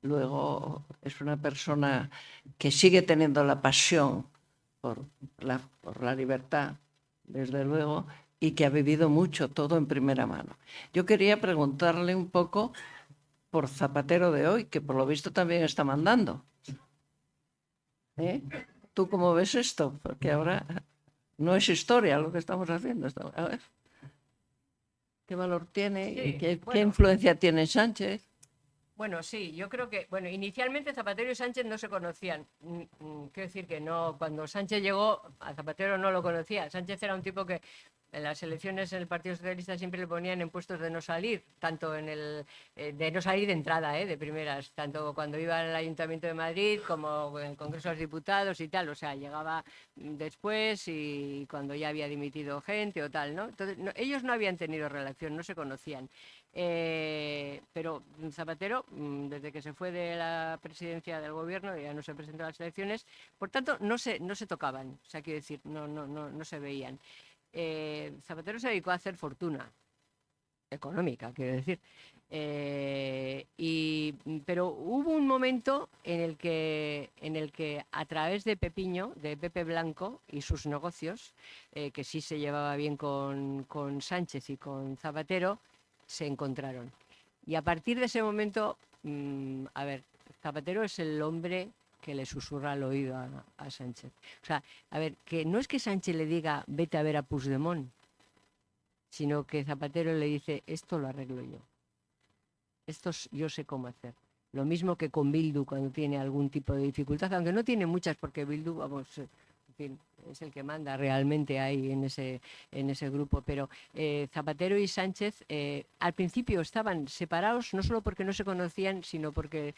Luego es una persona que sigue teniendo la pasión por la libertad, desde luego, y que ha vivido mucho, todo en primera mano. Yo quería preguntarle un poco por Zapatero de hoy, que por lo visto también está mandando. ¿Tú cómo ves esto? Porque ahora no es historia lo que estamos haciendo. A ver, ¿qué valor tiene? Sí, ¿Y qué bueno. influencia tiene Sánchez? Bueno, sí, yo creo que, inicialmente Zapatero y Sánchez no se conocían. Quiero decir que no, cuando Sánchez llegó, a Zapatero no lo conocía. Sánchez era un tipo que en las elecciones en el Partido Socialista siempre le ponían en puestos de no salir, tanto de no salir de entrada, de primeras, tanto cuando iba al Ayuntamiento de Madrid como en el Congreso de los Diputados y tal. O sea, llegaba después y cuando ya había dimitido gente o tal, ¿no? Entonces, ellos no habían tenido relación, no se conocían. Pero Zapatero, desde que se fue de la presidencia del gobierno, ya no se presentó a las elecciones, por tanto no se tocaban, o sea, quiero decir, no se veían. Zapatero se dedicó a hacer fortuna económica, quiero decir, pero hubo un momento en el que a través de Pepe Blanco y sus negocios, que sí se llevaba bien con Sánchez y con Zapatero, se encontraron. Y a partir de ese momento, Zapatero es el hombre que le susurra al oído a Sánchez. O sea, que no es que Sánchez le diga vete a ver a Puigdemont, sino que Zapatero le dice esto lo arreglo yo. Esto yo sé cómo hacer. Lo mismo que con Bildu cuando tiene algún tipo de dificultad, aunque no tiene muchas porque Bildu, en fin, es el que manda realmente ahí en ese grupo, pero Zapatero y Sánchez al principio estaban separados, no solo porque no se conocían, sino porque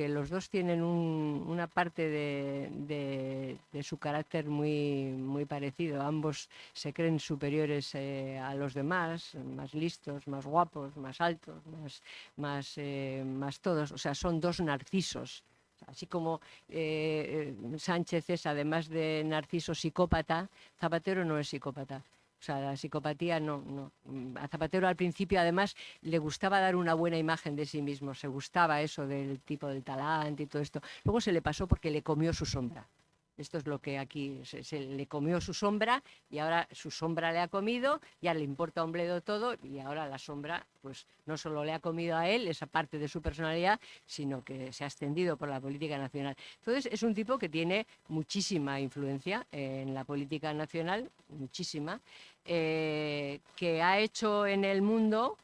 los dos tienen una parte de su carácter muy, muy parecido. Ambos se creen superiores a los demás, más listos, más guapos, más altos, más todos. O sea, son dos narcisos. Así como Sánchez es, además de narciso, psicópata, Zapatero no es psicópata. O sea, la psicopatía no. A Zapatero al principio, además, le gustaba dar una buena imagen de sí mismo. Se gustaba eso del tipo del talante y todo esto. Luego se le pasó porque le comió su sombra. Esto es lo que aquí se le comió su sombra y ahora su sombra le ha comido, ya le importa un bledo todo y ahora la sombra pues no solo le ha comido a él, esa parte de su personalidad, sino que se ha extendido por la política nacional. Entonces es un tipo que tiene muchísima influencia en la política nacional, muchísima, que ha hecho en el mundo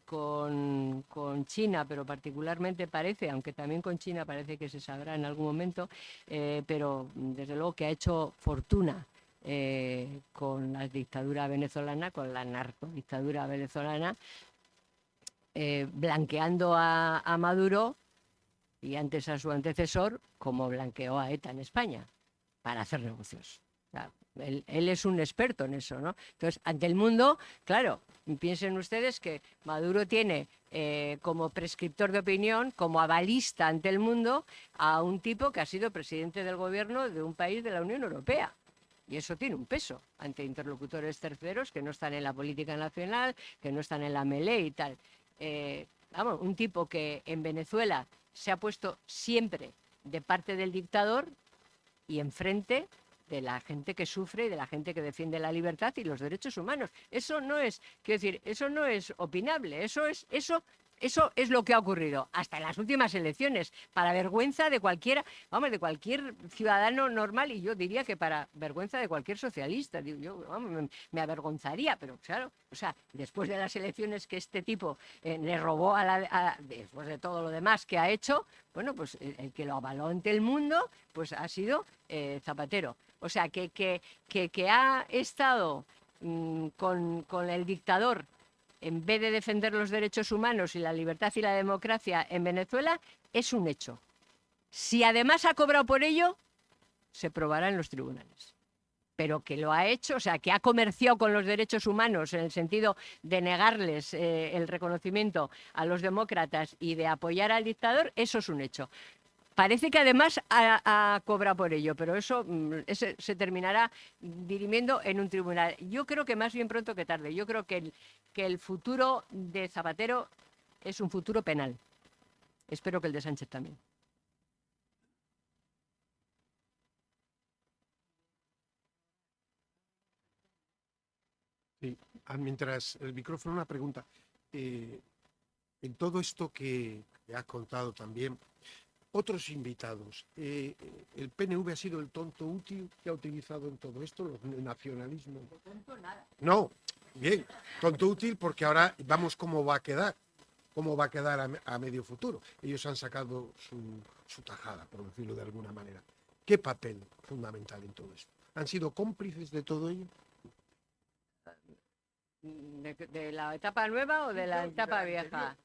con China, pero particularmente parece, aunque también con China parece que se sabrá en algún momento, pero desde luego que ha hecho fortuna con la dictadura venezolana, con la narcodictadura venezolana, blanqueando a Maduro y antes a su antecesor, como blanqueó a ETA en España, para hacer negocios. O sea, él es un experto en eso, ¿no? Entonces, ante el mundo, claro, piensen ustedes que Maduro tiene como prescriptor de opinión, como avalista ante el mundo, a un tipo que ha sido presidente del gobierno de un país de la Unión Europea. Y eso tiene un peso ante interlocutores terceros que no están en la política nacional, que no están en la melee y tal. Un tipo que en Venezuela se ha puesto siempre de parte del dictador y enfrente de la gente que sufre y de la gente que defiende la libertad y los derechos humanos. Eso no es, quiero decir, eso no es opinable, eso es lo que ha ocurrido hasta en las últimas elecciones, para vergüenza de cualquiera, vamos, de cualquier ciudadano normal, y yo diría que para vergüenza de cualquier socialista. Digo, yo vamos, me avergonzaría, pero claro, o sea, después de las elecciones que este tipo le robó después de todo lo demás que ha hecho, bueno, pues el que lo avaló ante el mundo, pues ha sido Zapatero. O sea, que ha estado con el dictador, en vez de defender los derechos humanos y la libertad y la democracia en Venezuela, es un hecho. Si además ha cobrado por ello, se probará en los tribunales. Pero que lo ha hecho, o sea, que ha comerciado con los derechos humanos en el sentido de negarles el reconocimiento a los demócratas y de apoyar al dictador, eso es un hecho. Parece que además ha cobrado por ello, pero eso se terminará dirimiendo en un tribunal. Yo creo que más bien pronto que tarde. Yo creo que el futuro de Zapatero es un futuro penal. Espero que el de Sánchez también. Sí. Mientras el micrófono, una pregunta. En todo esto que has contado también, otros invitados, el PNV ha sido el tonto útil que ha utilizado en todo esto, el nacionalismo. No, bien, tonto útil porque ahora vamos cómo va a quedar a medio futuro. Ellos han sacado su tajada, por decirlo de alguna manera. ¿Qué papel fundamental en todo esto? ¿Han sido cómplices de todo ello? ¿De la etapa nueva o de la etapa vieja?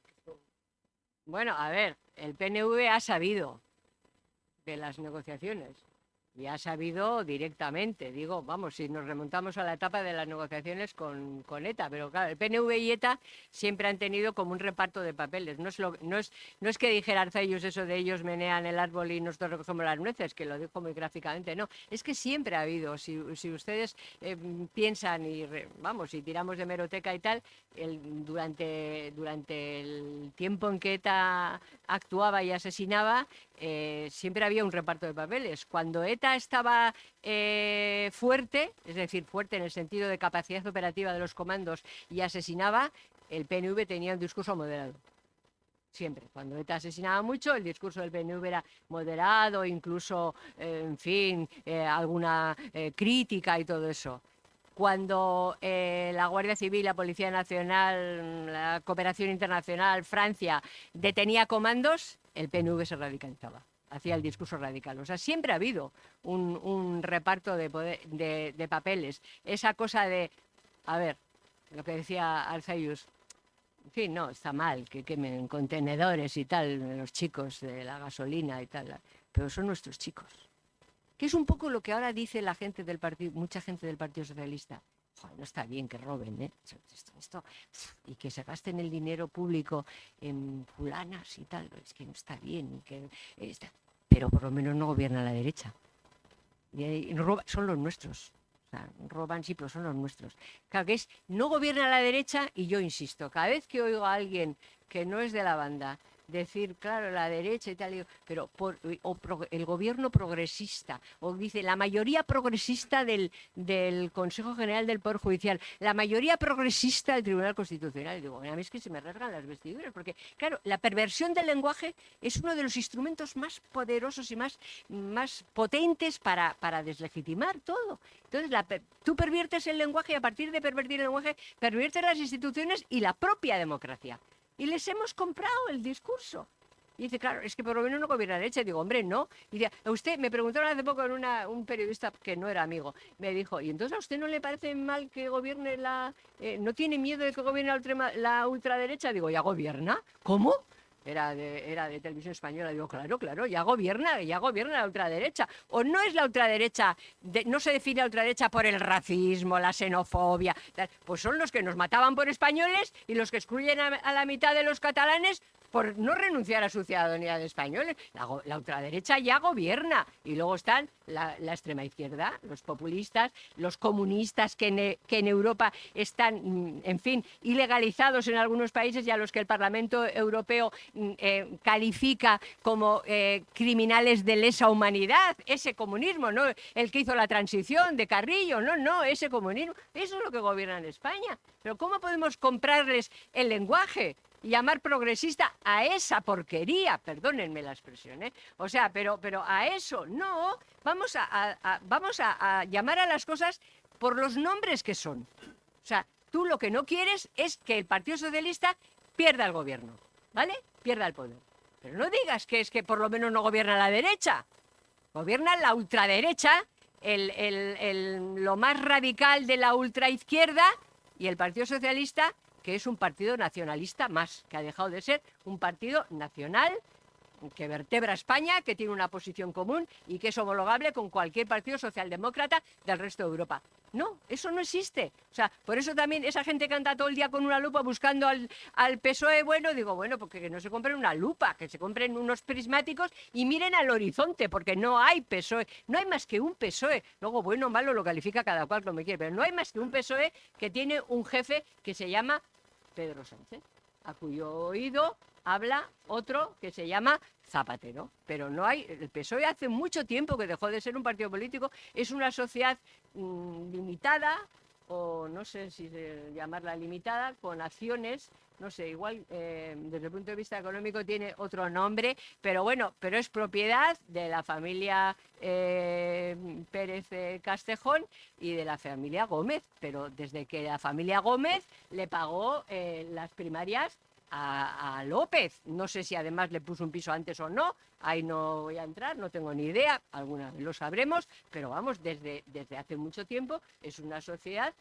Bueno, a ver, el PNV ha sabido de las negociaciones y ha sabido directamente, digo, vamos, si nos remontamos a la etapa de las negociaciones con ETA, pero claro, el PNV y ETA siempre han tenido como un reparto de papeles. No es que dijera Arzayus eso de ellos menean el árbol y nosotros recogemos las nueces, que lo dijo muy gráficamente, no, es que siempre ha habido, si ustedes piensan y tiramos de hemeroteca y tal, durante el tiempo en que ETA actuaba y asesinaba, siempre había un reparto de papeles. Cuando ETA estaba fuerte, es decir, fuerte en el sentido de capacidad operativa de los comandos y asesinaba, el PNV tenía un discurso moderado. Siempre. Cuando ETA asesinaba mucho, el discurso del PNV era moderado, incluso, en fin, alguna crítica y todo eso. Cuando la Guardia Civil, la Policía Nacional, la Cooperación Internacional, Francia, detenía comandos, el PNV se radicalizaba, hacía el discurso radical. O sea, siempre ha habido un reparto de papeles. Esa cosa de, a ver, lo que decía Arzayus, en fin, no, está mal que quemen contenedores y tal, los chicos de la gasolina y tal, pero son nuestros chicos. Que es un poco lo que ahora dice la gente del partido, mucha gente del Partido Socialista. Joder, no está bien que roben, ¿eh? Esto, y que se gasten el dinero público en fulanas y tal, es que no está bien. Pero por lo menos no gobierna la derecha. Y son los nuestros. O sea, roban sí, pero son los nuestros. Claro que no gobierna la derecha, y yo insisto, cada vez que oigo a alguien que no es de la banda decir, claro, la derecha y tal, pero el gobierno progresista, o dice la mayoría progresista del Consejo General del Poder Judicial, la mayoría progresista del Tribunal Constitucional. Digo, a mí es que se me rasgan las vestiduras, porque, claro, la perversión del lenguaje es uno de los instrumentos más poderosos y más potentes para deslegitimar todo. Entonces, tú perviertes el lenguaje y a partir de pervertir el lenguaje, perviertes las instituciones y la propia democracia. Y les hemos comprado el discurso. Y dice, claro, es que por lo menos no gobierna la derecha. Y digo, hombre, no. Y dice, usted, me preguntaron hace poco en un periodista que no era amigo, me dijo, ¿y entonces a usted no le parece mal que gobierne no tiene miedo de que gobierne la ultraderecha? Digo, ¿ya gobierna? ¿Cómo? Era de Televisión Española. Digo, claro, ya gobierna la ultraderecha. ¿O no es la ultraderecha, no se define la ultraderecha por el racismo, la xenofobia? Pues son los que nos mataban por españoles y los que excluyen a la mitad de los catalanes por no renunciar a su ciudadanía de españoles. La ultraderecha ya gobierna y luego están la extrema izquierda, los populistas, los comunistas que en Europa están, en fin, ilegalizados en algunos países y a los que el Parlamento Europeo califica como criminales de lesa humanidad. Ese comunismo, ¿no? El que hizo la transición de Carrillo, no, ese comunismo. Eso es lo que gobierna en España. Pero ¿cómo podemos comprarles el lenguaje y llamar progresista a esa porquería? Perdónenme la expresión, ¿eh? O sea, pero a eso no. Vamos a llamar a las cosas por los nombres que son. O sea, tú lo que no quieres es que el Partido Socialista pierda el gobierno, ¿vale? Pierda el poder. Pero no digas que es que por lo menos no gobierna la derecha. Gobierna la ultraderecha, lo más radical de la ultraizquierda, y el Partido Socialista, que es un partido nacionalista más, que ha dejado de ser un partido nacional que vertebra España, que tiene una posición común y que es homologable con cualquier partido socialdemócrata del resto de Europa. No, eso no existe. O sea, por eso también esa gente que anda todo el día con una lupa buscando al PSOE, bueno, digo, bueno, porque que no se compren una lupa, que se compren unos prismáticos y miren al horizonte, porque no hay PSOE, no hay más que un PSOE. Luego, bueno o malo lo califica cada cual como quiere, pero no hay más que un PSOE que tiene un jefe que se llama Pedro Sánchez, a cuyo oído habla otro que se llama Zapatero, pero no hay. El PSOE hace mucho tiempo que dejó de ser un partido político, es una sociedad limitada, o no sé si llamarla limitada, con acciones, no sé, igual desde el punto de vista económico tiene otro nombre, pero bueno, pero es propiedad de la familia Pérez Castejón y de la familia Gómez, pero desde que la familia Gómez le pagó las primarias a López. No sé si además le puso un piso antes o no, ahí no voy a entrar, no tengo ni idea, alguna vez lo sabremos, pero vamos, desde hace mucho tiempo es una sociedad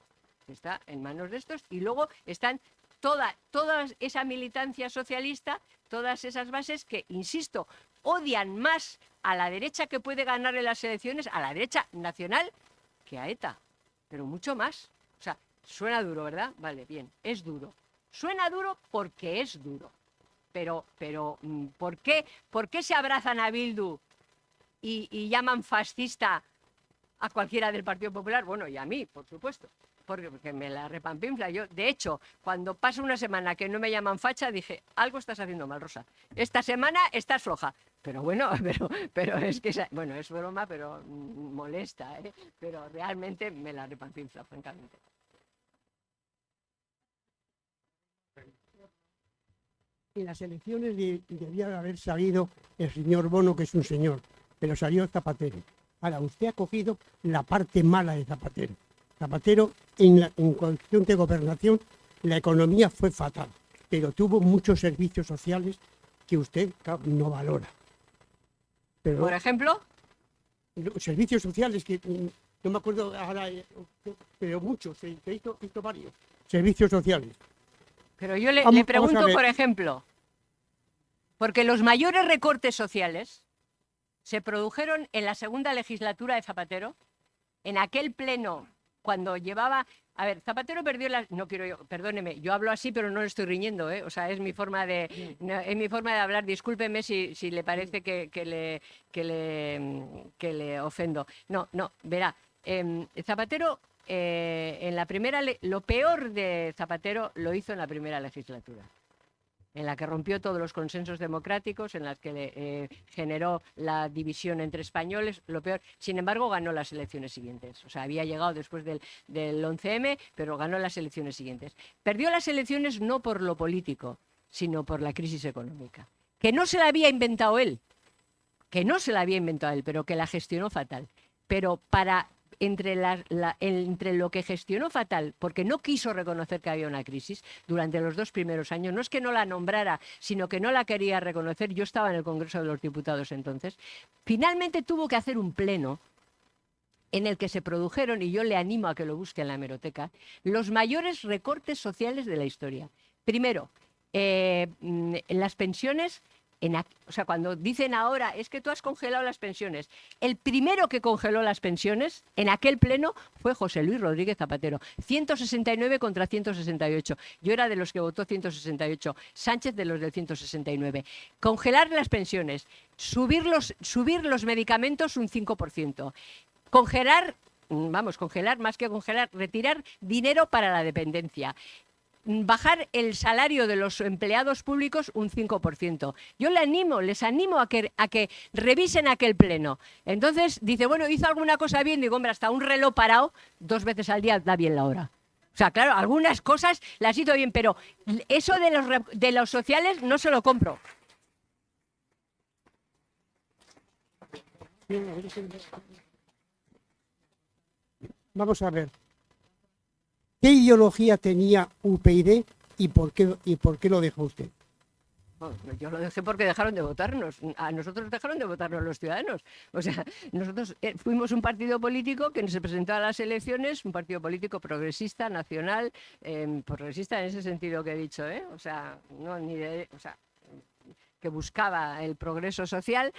que está en manos de estos, y luego están toda esa militancia socialista, todas esas bases que, insisto, odian más a la derecha que puede ganar en las elecciones, a la derecha nacional, que a ETA, pero mucho más. O sea, suena duro, ¿verdad? Vale, bien, es duro. Suena duro porque es duro, pero ¿por qué se abrazan a Bildu y llaman fascista a cualquiera del Partido Popular? Bueno, y a mí, por supuesto, porque me la repampinfla. Yo, de hecho, cuando pasa una semana que no me llaman facha, dije, algo estás haciendo mal, Rosa. Esta semana estás floja. Pero bueno, pero es que, bueno, es broma, pero molesta, ¿eh? Pero realmente me la repampinfla, francamente. En las elecciones debía de haber salido el señor Bono, que es un señor, pero salió Zapatero. Ahora, usted ha cogido la parte mala de Zapatero. Zapatero, en cuestión de gobernación, la economía fue fatal, pero tuvo muchos servicios sociales que usted no valora. Pero, ¿por ejemplo? Servicios sociales que no me acuerdo ahora, pero muchos, se hizo varios servicios sociales. Pero yo le pregunto, por ejemplo, porque los mayores recortes sociales se produjeron en la segunda legislatura de Zapatero, en aquel pleno, cuando llevaba... A ver, Zapatero perdió la... No quiero yo, perdóneme, yo hablo así, pero no le estoy riñendo, ¿eh? O sea, es mi forma de hablar. Discúlpeme si le parece que le ofendo. No, verá, Zapatero... lo peor de Zapatero lo hizo en la primera legislatura, en la que rompió todos los consensos democráticos, en las que generó la división entre españoles, lo peor. Sin embargo, ganó las elecciones siguientes. O sea, había llegado después del 11M, pero ganó las elecciones siguientes. Perdió las elecciones no por lo político, sino por la crisis económica, que no se la había inventado él, pero que la gestionó fatal. Pero entre lo que gestionó fatal, porque no quiso reconocer que había una crisis durante los 2 primeros años, no es que no la nombrara, sino que no la quería reconocer. Yo estaba en el Congreso de los Diputados entonces. Finalmente tuvo que hacer un pleno en el que se produjeron, y yo le animo a que lo busque en la hemeroteca, los mayores recortes sociales de la historia. Primero, las pensiones o sea, cuando dicen ahora, es que tú has congelado las pensiones, el primero que congeló las pensiones en aquel pleno fue José Luis Rodríguez Zapatero. 169 contra 168. Yo era de los que votó 168. Sánchez de los del 169. Congelar las pensiones, subir los medicamentos un 5%. Congelar más que congelar, retirar dinero para la dependencia. Bajar el salario de los empleados públicos un 5%. Yo les animo a que revisen aquel pleno. Entonces, dice, bueno, ¿hizo alguna cosa bien? Digo, hombre, hasta un reloj parado 2 veces al día da bien la hora. O sea, claro, algunas cosas las hizo bien, pero eso de los sociales no se lo compro. Vamos a ver. ¿Qué ideología tenía UPyD y por qué lo dejó usted? Bueno, yo lo dejé porque dejaron de votarnos. A nosotros dejaron de votarnos los ciudadanos. O sea, nosotros fuimos un partido político que se presentó a las elecciones, un partido político progresista, nacional, progresista en ese sentido que he dicho, ¿eh? O sea, no ni de, o sea, que buscaba el progreso social,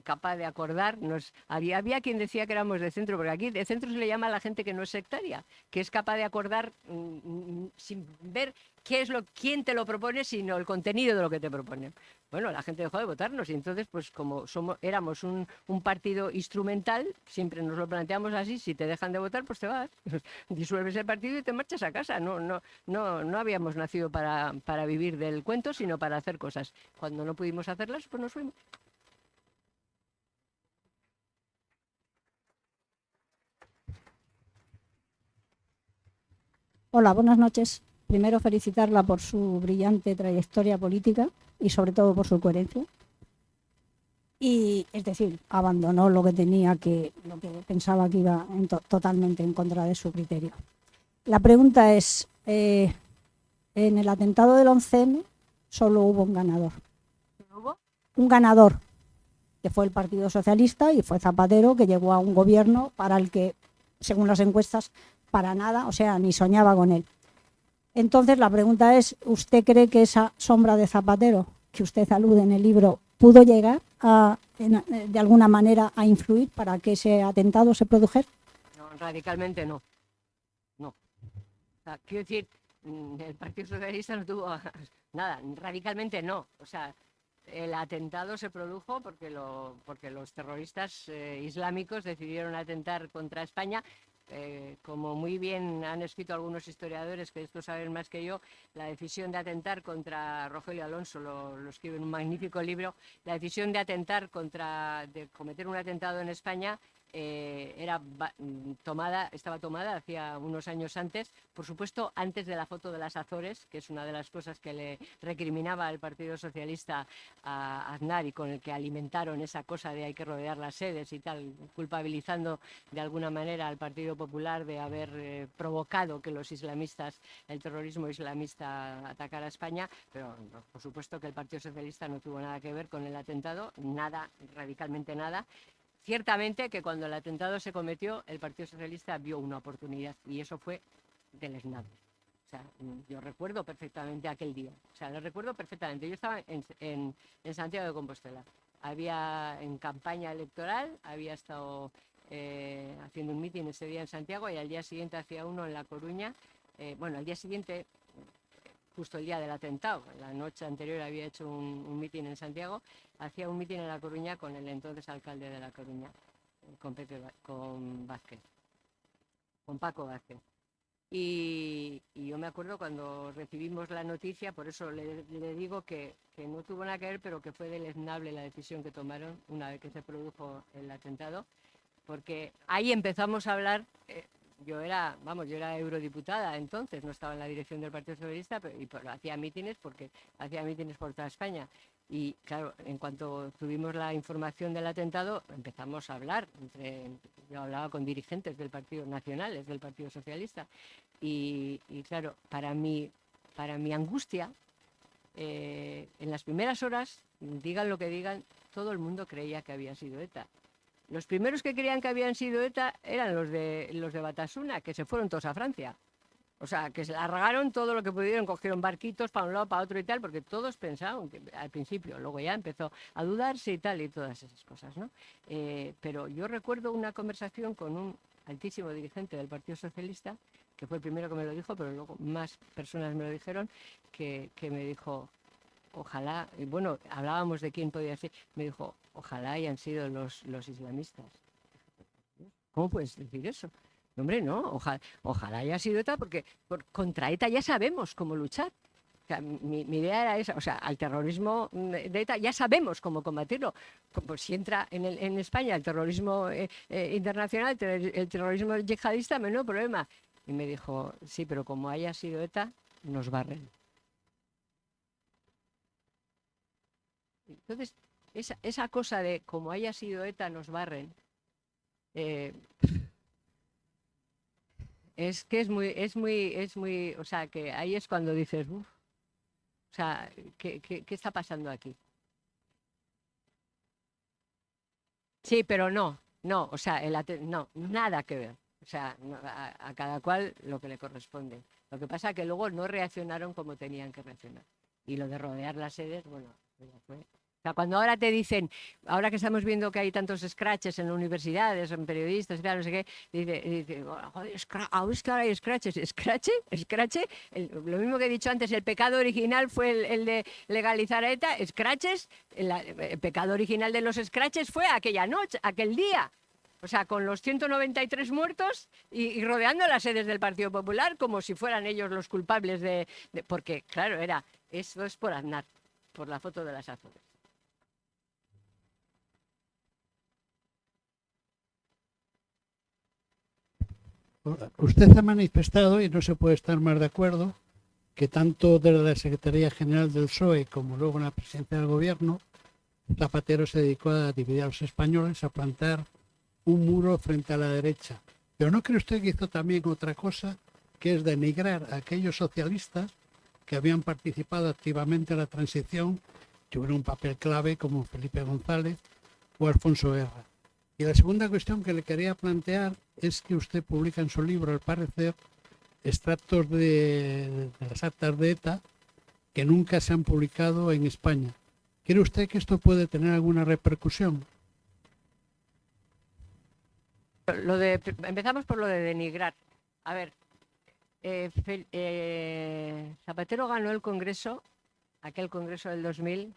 capaz de acordarnos. Había quien decía que éramos de centro, porque aquí de centro se le llama a la gente que no es sectaria, que es capaz de acordar sin ver quién te lo propone, sino el contenido de lo que te proponen. Bueno, la gente dejó de votarnos y entonces, pues como éramos un partido instrumental, siempre nos lo planteamos así, si te dejan de votar, pues te vas, disuelves el partido y te marchas a casa. No habíamos nacido para vivir del cuento, sino para hacer cosas. Cuando no pudimos hacerlas, pues nos fuimos. Hola, buenas noches. Primero felicitarla por su brillante trayectoria política y sobre todo por su coherencia. Y es decir, abandonó lo que pensaba que iba totalmente en contra de su criterio. La pregunta es, en el atentado del 11M solo hubo un ganador. ¿Hubo? Un ganador, que fue el Partido Socialista y fue Zapatero, que llegó a un gobierno para el que, según las encuestas, para nada, o sea, ni soñaba con él. Entonces, la pregunta es, ¿usted cree que esa sombra de Zapatero, que usted alude en el libro, pudo llegar de alguna manera a influir para que ese atentado se produjera? No, radicalmente no. No. O sea, quiero decir, el Partido Socialista no tuvo nada, radicalmente no. O sea, el atentado se produjo porque los terroristas islámicos decidieron atentar contra España. Como muy bien han escrito algunos historiadores, que esto saben más que yo, la decisión de atentar contra Rogelio Alonso, lo escribe en un magnífico libro, la decisión de cometer un atentado en España estaba tomada hacía unos años antes, por supuesto antes de la foto de las Azores, que es una de las cosas que le recriminaba al Partido Socialista a Aznar y con el que alimentaron esa cosa de hay que rodear las sedes y tal, culpabilizando de alguna manera al Partido Popular de haber provocado que los islamistas, el terrorismo islamista atacara a España, pero por supuesto que el Partido Socialista no tuvo nada que ver con el atentado, nada, radicalmente nada. Ciertamente que cuando el atentado se cometió, el Partido Socialista vio una oportunidad y eso fue deleznable. O sea, yo recuerdo perfectamente aquel día. O sea, lo recuerdo perfectamente. Yo estaba en Santiago de Compostela. Había en campaña electoral, había estado haciendo un mitin ese día en Santiago y al día siguiente hacía uno en La Coruña. Al día siguiente, justo el día del atentado, la noche anterior había hecho un mitin en Santiago, hacía un mitin en La Coruña con el entonces alcalde de La Coruña, con Paco Vázquez. Y yo me acuerdo cuando recibimos la noticia, por eso le digo que no tuvo nada que ver, pero que fue deleznable la decisión que tomaron una vez que se produjo el atentado, porque ahí empezamos a hablar. Yo era eurodiputada entonces, no estaba en la dirección del Partido Socialista, pero hacía mítines por toda España. Y claro, en cuanto tuvimos la información del atentado, empezamos a hablar. Yo hablaba con dirigentes del Partido Nacionales, del Partido Socialista. Y claro, para mi angustia, en las primeras horas, digan lo que digan, todo el mundo creía que había sido ETA. Los primeros que creían que habían sido ETA eran los de Batasuna, que se fueron todos a Francia. O sea, que se largaron todo lo que pudieron, cogieron barquitos para un lado, para otro y tal, porque todos pensaban que al principio, luego ya empezó a dudarse y tal, y todas esas cosas, ¿no? Pero yo recuerdo una conversación con un altísimo dirigente del Partido Socialista, que fue el primero que me lo dijo, pero luego más personas me lo dijeron, que me dijo, ojalá, y bueno, hablábamos de quién podía ser, me dijo, ojalá hayan sido los islamistas. ¿Cómo puedes decir eso? Hombre, no, ojalá haya sido ETA, porque contra ETA ya sabemos cómo luchar. O sea, mi idea era esa, o sea, al terrorismo de ETA ya sabemos cómo combatirlo. Pues si entra en España el terrorismo internacional, el terrorismo yihadista, menudo problema. Y me dijo, sí, pero como haya sido ETA, nos barren. Entonces, esa cosa de como haya sido ETA, nos barren, es que es muy, o sea, que ahí es cuando dices, uff, o sea, ¿qué está pasando aquí? Sí, pero no, o sea, no, nada que ver. O sea, a cada cual lo que le corresponde. Lo que pasa es que luego no reaccionaron como tenían que reaccionar. Y lo de rodear las sedes, bueno, ya fue. O sea, cuando ahora te dicen, ahora que estamos viendo que hay tantos scratches en universidades, en periodistas y tal, no sé qué, dice joder, es que ahora hay scratches. ¿Scratches? Lo mismo que he dicho antes, el pecado original fue el de legalizar a ETA. Scratches, el pecado original de los scratches fue aquella noche, aquel día. O sea, con los 193 muertos y rodeando las sedes del Partido Popular como si fueran ellos los culpables porque, claro, eso es por Aznar, por la foto de las Azores. Usted ha manifestado, y no se puede estar más de acuerdo, que tanto desde la Secretaría General del PSOE como luego en la presidencia del Gobierno, Zapatero se dedicó a dividir a los españoles, a plantar un muro frente a la derecha. Pero ¿no cree usted que hizo también otra cosa, que es denigrar a aquellos socialistas que habían participado activamente en la transición, que tuvieron un papel clave como Felipe González o Alfonso Guerra? Y la segunda cuestión que le quería plantear es que usted publica en su libro, al parecer, extractos de las actas de ETA que nunca se han publicado en España. ¿Cree usted que esto puede tener alguna repercusión? Empezamos por lo de denigrar. A ver, Zapatero ganó el Congreso, aquel Congreso del 2000,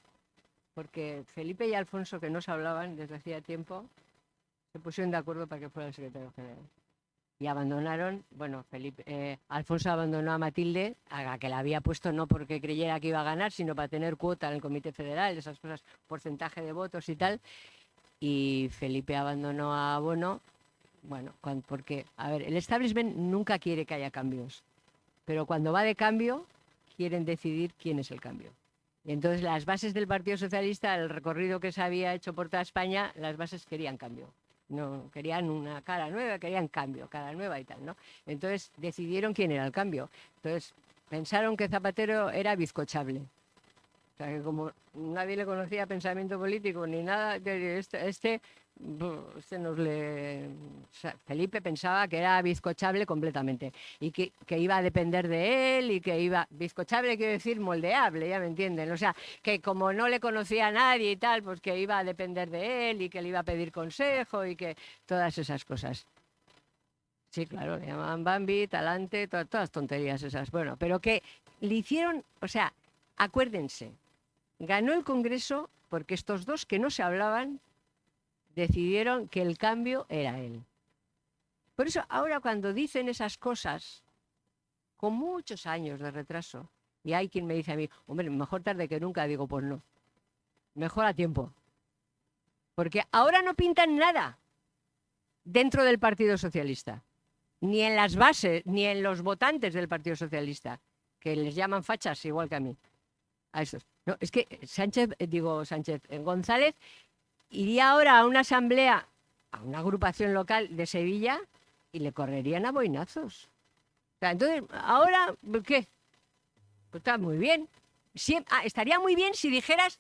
porque Felipe y Alfonso, que no se hablaban desde hacía tiempo, se pusieron de acuerdo para que fuera el secretario general. Y abandonaron, bueno, Alfonso abandonó a Matilde, a la que la había puesto no porque creyera que iba a ganar, sino para tener cuota en el Comité Federal, esas cosas, porcentaje de votos y tal. Y Felipe abandonó a Bono, bueno, porque, a ver, el establishment nunca quiere que haya cambios, pero cuando va de cambio, quieren decidir quién es el cambio. Y entonces las bases del Partido Socialista, el recorrido que se había hecho por toda España, las bases querían cambio. No querían una cara nueva, querían cambio, cara nueva y tal, ¿no? Entonces decidieron quién era el cambio. Entonces pensaron que Zapatero era bizcochable. O sea, que como nadie le conocía pensamiento político ni nada, Felipe pensaba que era bizcochable completamente y que iba a depender de él y que iba... Bizcochable quiere decir moldeable, ya me entienden. O sea, que como no le conocía a nadie y tal, pues que iba a depender de él y que le iba a pedir consejo y que todas esas cosas. Sí, claro, le llamaban Bambi, Talante, todas tonterías esas. Bueno, pero que le hicieron... O sea, acuérdense, ganó el Congreso porque estos dos que no se hablaban decidieron que el cambio era él. Por eso ahora cuando dicen esas cosas, con muchos años de retraso, y hay quien me dice a mí, hombre, mejor tarde que nunca, digo, pues no, mejor a tiempo. Porque ahora no pintan nada dentro del Partido Socialista, ni en las bases, ni en los votantes del Partido Socialista, que les llaman fachas igual que a mí. A esos. No, es que González iría ahora a una asamblea, a una agrupación local de Sevilla y le correrían a boinazos. O sea, entonces, ahora, ¿qué? Pues está muy bien. Estaría muy bien si dijeras,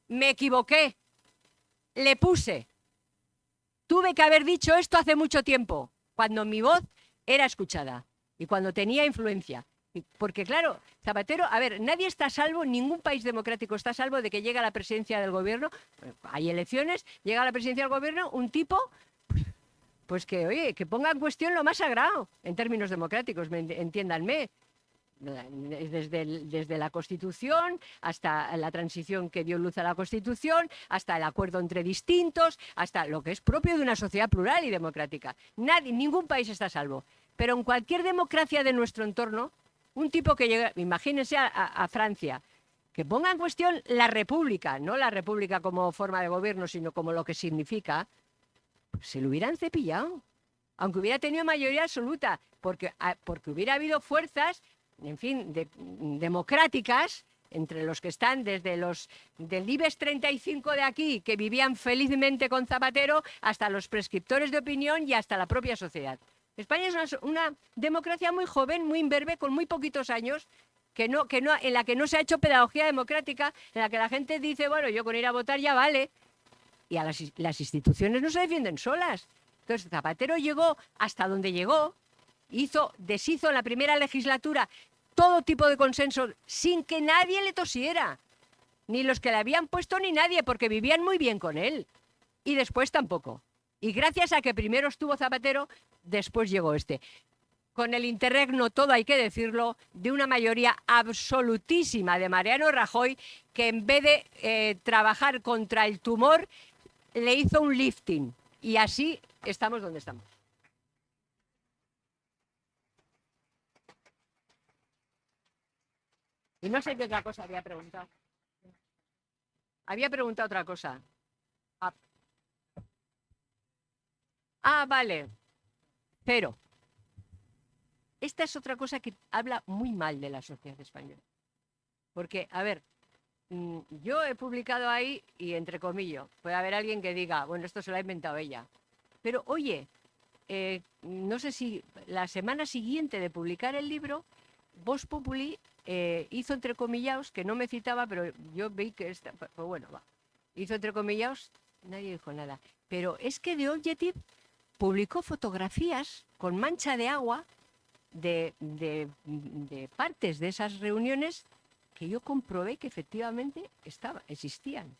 me equivoqué, le puse. Tuve que haber dicho esto hace mucho tiempo, cuando mi voz era escuchada. y cuando tenía influencia. Porque claro, Zapatero, a ver, nadie está a salvo, ningún país democrático está a salvo de que llegue a la presidencia del gobierno, hay elecciones, llega a la presidencia del gobierno un tipo, pues que, oye, que ponga en cuestión lo más sagrado, en términos democráticos, entiéndanme. Desde la Constitución hasta la transición que dio luz a la Constitución, hasta el acuerdo entre distintos, hasta lo que es propio de una sociedad plural y democrática. Ningún país está a salvo. Pero en cualquier democracia de nuestro entorno, un tipo que llega, imagínense a Francia, que ponga en cuestión la república, no la república como forma de gobierno, sino como lo que significa, pues se lo hubieran cepillado, aunque hubiera tenido mayoría absoluta, porque hubiera habido fuerzas, en fin, democráticas, entre los que están desde los del IBEX 35 de aquí, que vivían felizmente con Zapatero, hasta los prescriptores de opinión y hasta la propia sociedad. España es una democracia muy joven, muy imberbe, con muy poquitos años, en la que no se ha hecho pedagogía democrática, en la que la gente dice, bueno, yo con ir a votar ya vale. Y las instituciones no se defienden solas. Entonces Zapatero llegó hasta donde llegó, deshizo en la primera legislatura todo tipo de consenso sin que nadie le tosiera, ni los que le habían puesto ni nadie, porque vivían muy bien con él. Y después tampoco. Y gracias a que primero estuvo Zapatero, después llegó este. Con el interregno, todo hay que decirlo, de una mayoría absolutísima de Mariano Rajoy, que en vez de trabajar contra el tumor, le hizo un lifting. Y así estamos donde estamos. Y no sé qué otra cosa había preguntado. Había preguntado otra cosa. Vale. Pero esta es otra cosa que habla muy mal de la sociedad española. Porque, a ver, yo he publicado ahí, y entre comillas, puede haber alguien que diga, bueno, esto se lo ha inventado ella. Pero, oye, no sé si la semana siguiente de publicar el libro, Vox Populi hizo entrecomillados, que no me citaba, pero yo vi que pues bueno, va. Hizo entrecomillados, nadie dijo nada. Pero es que The Objective publicó fotografías con mancha de agua de partes de esas reuniones que yo comprobé que efectivamente existían.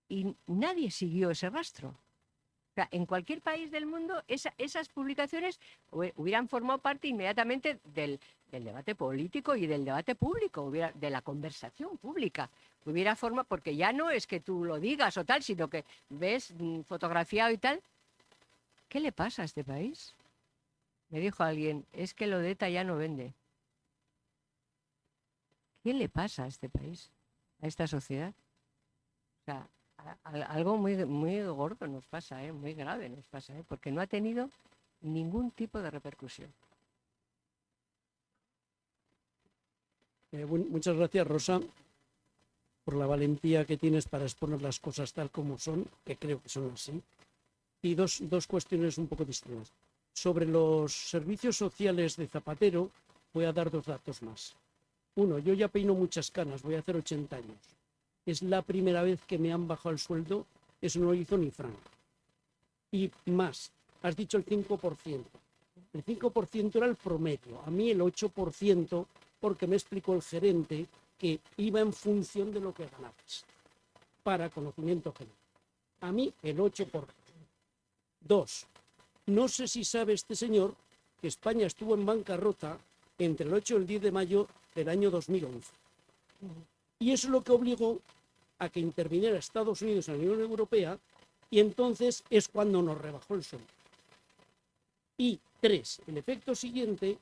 Y nadie siguió ese rastro. O sea, en cualquier país del mundo esas publicaciones hubieran formado parte inmediatamente del debate político y del debate público, de la conversación pública. Hubiera formado, porque ya no es que tú lo digas o tal, sino que ves fotografiado y tal. ¿Qué le pasa a este país? Me dijo alguien, es que lo de ETA ya no vende. ¿Qué le pasa a este país, a esta sociedad? O sea, algo muy, muy gordo nos pasa, muy grave nos pasa, porque no ha tenido ningún tipo de repercusión. Muchas gracias, Rosa, por la valentía que tienes para exponer las cosas tal como son, que creo que son así. Y dos cuestiones un poco distintas. Sobre los servicios sociales de Zapatero, voy a dar dos datos más. Uno, yo ya peino muchas canas, voy a hacer 80 años. Es la primera vez que me han bajado el sueldo, eso no lo hizo ni Franco. Y más, has dicho el 5%. El 5% era el promedio, a mí el 8%, porque me explicó el gerente que iba en función de lo que ganabas, para conocimiento general. A mí el 8%. Dos, no sé si sabe este señor que España estuvo en bancarrota entre el 8 y el 10 de mayo del año 2011. Y eso es lo que obligó a que interviniera Estados Unidos en la Unión Europea, y entonces es cuando nos rebajó el sueldo. Y tres, el efecto siguiente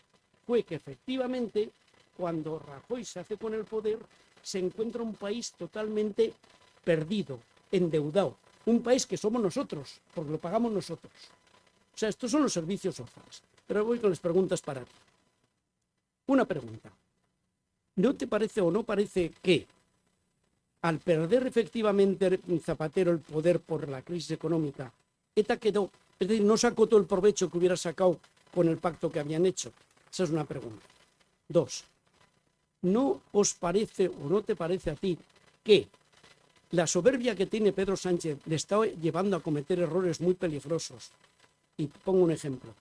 fue que efectivamente, cuando Rajoy se hace con el poder, se encuentra un país totalmente perdido, endeudado. Un país que somos nosotros, porque lo pagamos nosotros. O sea, estos son los servicios sociales. Pero voy con las preguntas para ti. Una pregunta. ¿No te parece o no parece que al perder efectivamente Zapatero el poder por la crisis económica, ETA quedó, es decir, no sacó todo el provecho que hubiera sacado con el pacto que habían hecho? Esa es una pregunta. Dos, ¿no os parece o no te parece a ti que la soberbia que tiene Pedro Sánchez le está llevando a cometer errores muy peligrosos? Y pongo un ejemplo.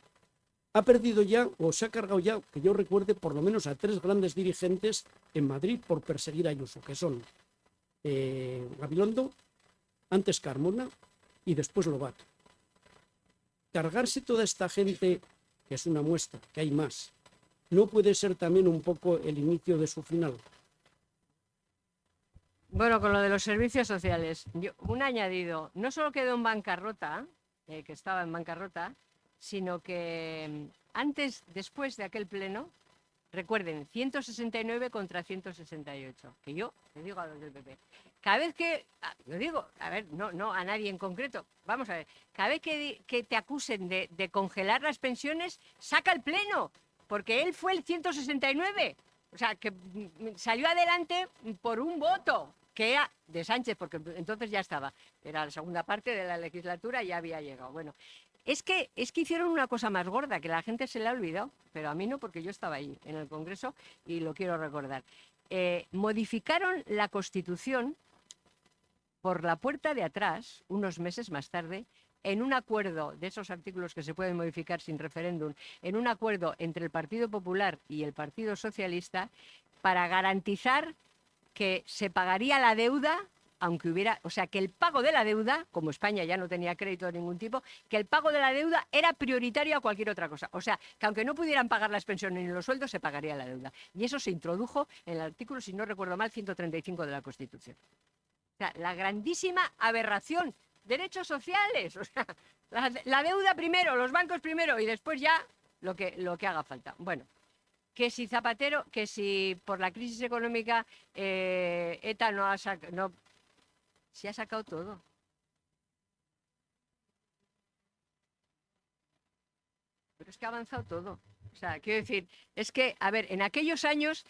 ha perdido ya, o se ha cargado ya, que yo recuerde, por lo menos a 3 grandes dirigentes en Madrid por perseguir a Ayuso, que son Gabilondo, antes Carmona y después Lobato. Cargarse toda esta gente, que es una muestra, que hay más, ¿no puede ser también un poco el inicio de su final? Bueno, con lo de los servicios sociales, un añadido, no solo quedó en bancarrota, que estaba en bancarrota, sino que después de aquel pleno, recuerden, 169 contra 168, que yo le digo a los del PP, cada vez que, yo digo, a ver, no a nadie en concreto, vamos a ver, cada vez que te acusen de congelar las pensiones, saca el pleno, porque él fue el 169, o sea, que salió adelante por un voto, que era de Sánchez, porque entonces ya estaba, era la segunda parte de la legislatura, ya había llegado. Bueno, es que hicieron una cosa más gorda, que la gente se le ha olvidado, pero a mí no, porque yo estaba ahí en el Congreso y lo quiero recordar. Modificaron la Constitución por la puerta de atrás, unos meses más tarde, en un acuerdo de esos artículos que se pueden modificar sin referéndum, en un acuerdo entre el Partido Popular y el Partido Socialista, para garantizar que se pagaría la deuda, aunque hubiera, o sea, que el pago de la deuda, como España ya no tenía crédito de ningún tipo, que el pago de la deuda era prioritario a cualquier otra cosa. O sea, que aunque no pudieran pagar las pensiones ni los sueldos, se pagaría la deuda. Y eso se introdujo en el artículo, si no recuerdo mal, 135 de la Constitución. O sea, la grandísima aberración. Derechos sociales, o sea, la deuda primero, los bancos primero y después ya lo que haga falta. Bueno. Que si Zapatero, que si por la crisis económica ETA no ha sacado, se ha sacado todo. Pero es que ha avanzado todo. O sea, quiero decir, es que, a ver, en aquellos años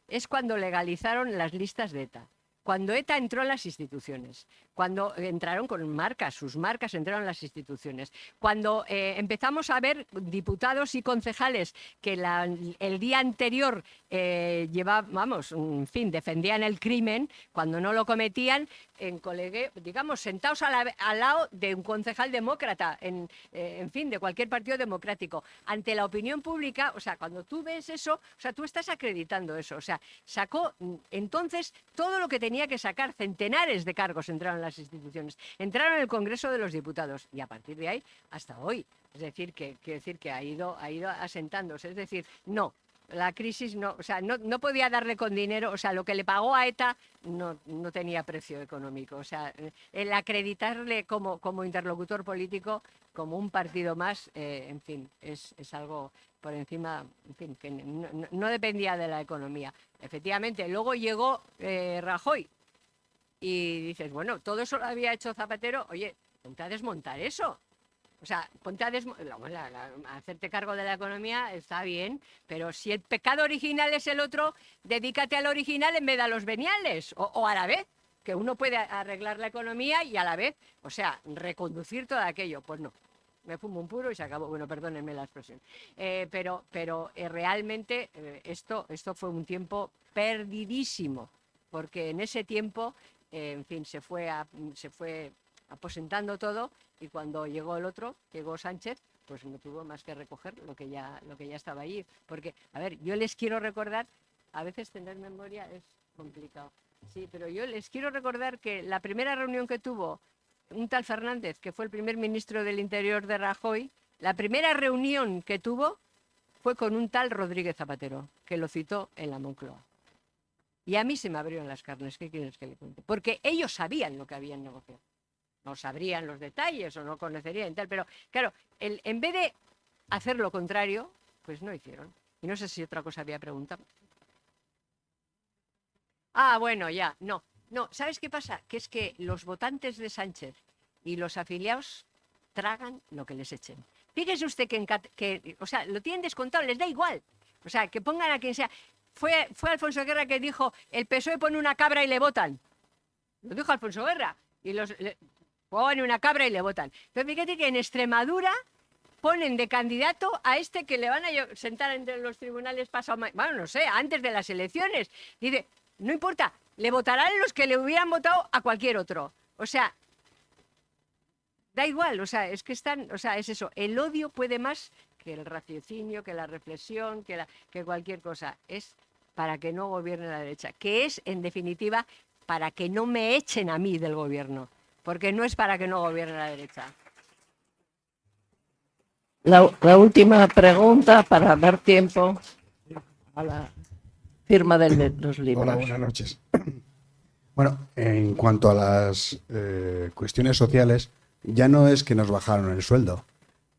es cuando legalizaron las listas de ETA. Cuando ETA entró en las instituciones, cuando entraron con marcas, sus marcas entraron en las instituciones, cuando empezamos a ver diputados y concejales que el día anterior defendían el crimen, cuando no lo cometían, digamos, sentados al lado de un concejal demócrata, de cualquier partido democrático, ante la opinión pública. O sea, cuando tú ves eso, o sea, tú estás acreditando eso. O sea, sacó entonces todo lo que tenía que sacar, centenares de cargos entraron en las instituciones, entraron en el Congreso de los Diputados y a partir de ahí hasta hoy. Es decir, que ha ido asentándose. Es decir, no. La crisis no podía darle con dinero, o sea, lo que le pagó a ETA no tenía precio económico. O sea, el acreditarle como interlocutor político, como un partido más, es algo por encima, que no dependía de la economía. Efectivamente, luego llegó Rajoy y dices, bueno, todo eso lo había hecho Zapatero, oye, ponte a desmontar eso. O sea, ponte a hacerte cargo de la economía está bien, pero si el pecado original es el otro, dedícate al original en vez de a los veniales, o a la vez, que uno puede arreglar la economía y a la vez, o sea, reconducir todo aquello. Pues no, me fumo un puro y se acabó. Bueno, perdónenme la expresión. Pero realmente esto fue un tiempo perdidísimo, porque en ese tiempo, se fue aposentando todo, y cuando llegó llegó Sánchez, pues no tuvo más que recoger lo que ya estaba allí. Porque, a ver, yo les quiero recordar, a veces tener memoria es complicado, sí, pero yo les quiero recordar que la primera reunión que tuvo un tal Fernández, que fue el primer ministro del Interior de Rajoy, la primera reunión que tuvo fue con un tal Rodríguez Zapatero, que lo citó en la Moncloa. Y a mí se me abrieron las carnes, ¿qué quieres que le cuente? Porque ellos sabían lo que habían negociado. No sabrían los detalles o no conocerían y tal, pero claro, en vez de hacer lo contrario, pues no hicieron. Y no sé si otra cosa había preguntado. Bueno, ya, no, ¿sabes qué pasa? Que es que los votantes de Sánchez y los afiliados tragan lo que les echen. Fíjese usted que o sea, lo tienen descontado, les da igual. O sea, que pongan a quien sea. Fue Alfonso Guerra que dijo, el PSOE pone una cabra y le votan. Lo dijo Alfonso Guerra. Y ponen una cabra y le votan. Pero fíjate que en Extremadura ponen de candidato a este que le van a sentar entre los tribunales no sé, antes de las elecciones. Dice, no importa, le votarán los que le hubieran votado a cualquier otro. O sea, Da igual, o sea, es que están, o sea, es eso, el odio puede más que el raciocinio, que la reflexión, que cualquier cosa. Es para que no gobierne la derecha, que es, en definitiva, para que no me echen a mí del gobierno, porque no es para que no gobierne la derecha. La última pregunta para dar tiempo a la firma de los libros. Hola, buenas noches. Bueno, en cuanto a las cuestiones sociales, ya no es que nos bajaron el sueldo,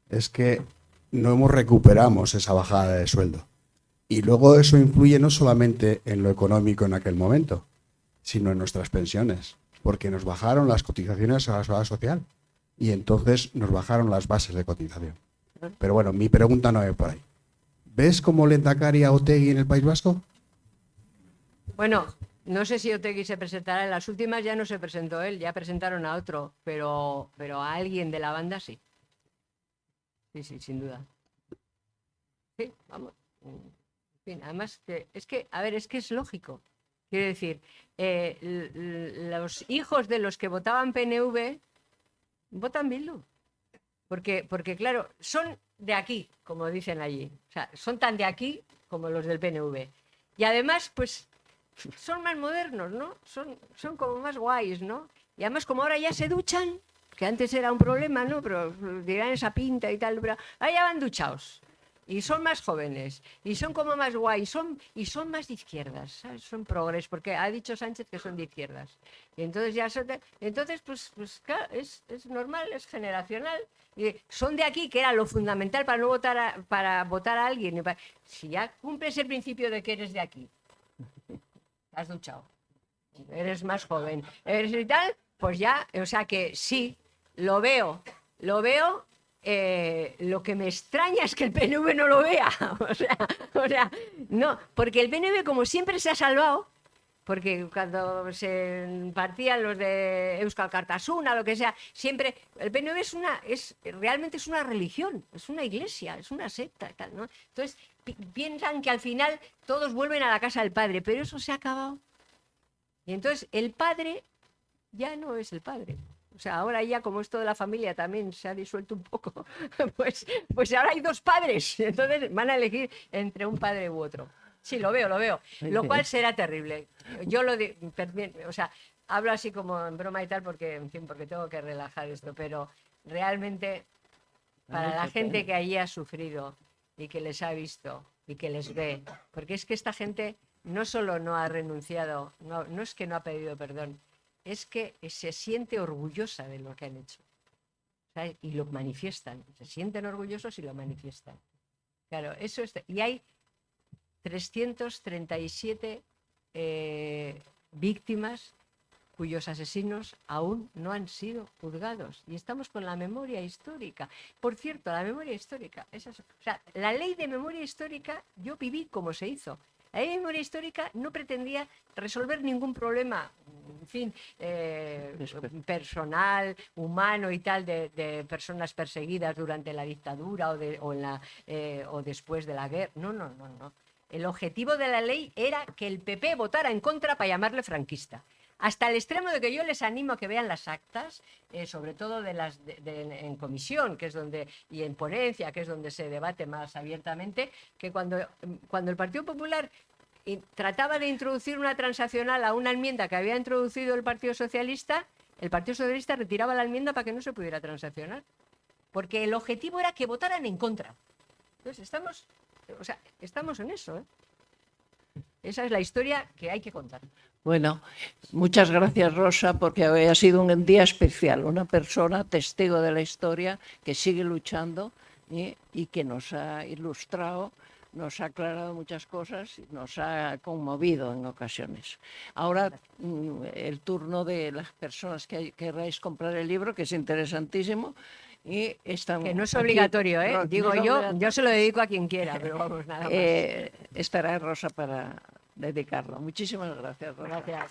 es que no recuperamos esa bajada de sueldo. Y luego eso influye no solamente en lo económico en aquel momento, sino en nuestras pensiones, porque nos bajaron las cotizaciones a la seguridad social y entonces nos bajaron las bases de cotización. Pero bueno, mi pregunta no es por ahí. ¿Ves como Lehendakari a Otegi en el País Vasco? Bueno, no sé si Otegi se presentará. En las últimas ya no se presentó él, ya presentaron a otro, pero a alguien de la banda sí. Sí, sin duda. Sí, vamos. En fin, además, a ver, es que es lógico. Quiero decir, los hijos de los que votaban PNV votan Bildu. Porque, claro, son de aquí, como dicen allí. O sea, son tan de aquí como los del PNV. Y además, pues, son más modernos, ¿no? Son como más guays, ¿no? Y además, como ahora ya se duchan, que antes era un problema, ¿no? Pero dirán esa pinta y tal, pero ahora ya van duchados. Y son más jóvenes, y son como más guays, y son más de izquierdas, ¿sabes? Son progres, porque ha dicho Sánchez que son de izquierdas. Y entonces ya entonces, pues claro, es normal, es generacional. Y son de aquí, que era lo fundamental para no votar para votar a alguien. Si ya cumples el principio de que eres de aquí, te has duchado, eres más joven, eres y tal, pues ya, o sea que sí, lo veo. Lo que me extraña es que el PNV no lo vea. O sea, no, porque el PNV, como siempre, se ha salvado, porque cuando se partían los de Euskal Alkartasuna, lo que sea, siempre el PNV realmente es una religión, es una iglesia, es una secta y tal, ¿no? Entonces piensan que al final todos vuelven a la casa del padre, pero eso se ha acabado. Y entonces el padre ya no es el padre. O sea, ahora ya, como esto de la familia también se ha disuelto un poco, pues ahora hay dos padres. Entonces van a elegir entre un padre u otro. Sí, lo veo. Lo cual será terrible. Yo o sea, hablo así como en broma y tal porque, en fin, porque tengo que relajar esto, pero realmente para la gente que allí ha sufrido y que les ha visto y que les ve, porque es que esta gente no solo no ha renunciado, no es que no ha pedido perdón, es que se siente orgullosa de lo que han hecho. ¿Sabes? Y lo manifiestan. Se sienten orgullosos y lo manifiestan. Claro, eso es. Y hay 337 víctimas cuyos asesinos aún no han sido juzgados. Y estamos con la memoria histórica. Por cierto, la memoria histórica. O sea, la ley de memoria histórica, yo viví como se hizo. La ley de memoria histórica no pretendía resolver ningún problema, en fin, personal, humano y tal, de personas perseguidas durante la dictadura o después de la guerra. No. El objetivo de la ley era que el PP votara en contra para llamarle franquista. Hasta el extremo de que yo les animo a que vean las actas, sobre todo en comisión, que es y en ponencia, que es donde se debate más abiertamente, que cuando el Partido Popular trataba de introducir una transaccional a una enmienda que había introducido el Partido Socialista retiraba la enmienda para que no se pudiera transaccionar. Porque el objetivo era que votaran en contra. Entonces estamos en eso, ¿eh? Esa es la historia que hay que contar. Bueno, muchas gracias, Rosa, porque hoy ha sido un día especial. Una persona testigo de la historia que sigue luchando y que nos ha ilustrado, nos ha aclarado muchas cosas y nos ha conmovido en ocasiones. Ahora el turno de las personas que querráis comprar el libro, que es interesantísimo. Y que no es obligatorio, ¿eh? Digo, yo se lo dedico a quien quiera, pero vamos, nada más. Estará Rosa para dedicarlo. Muchísimas gracias, Rosa. Gracias.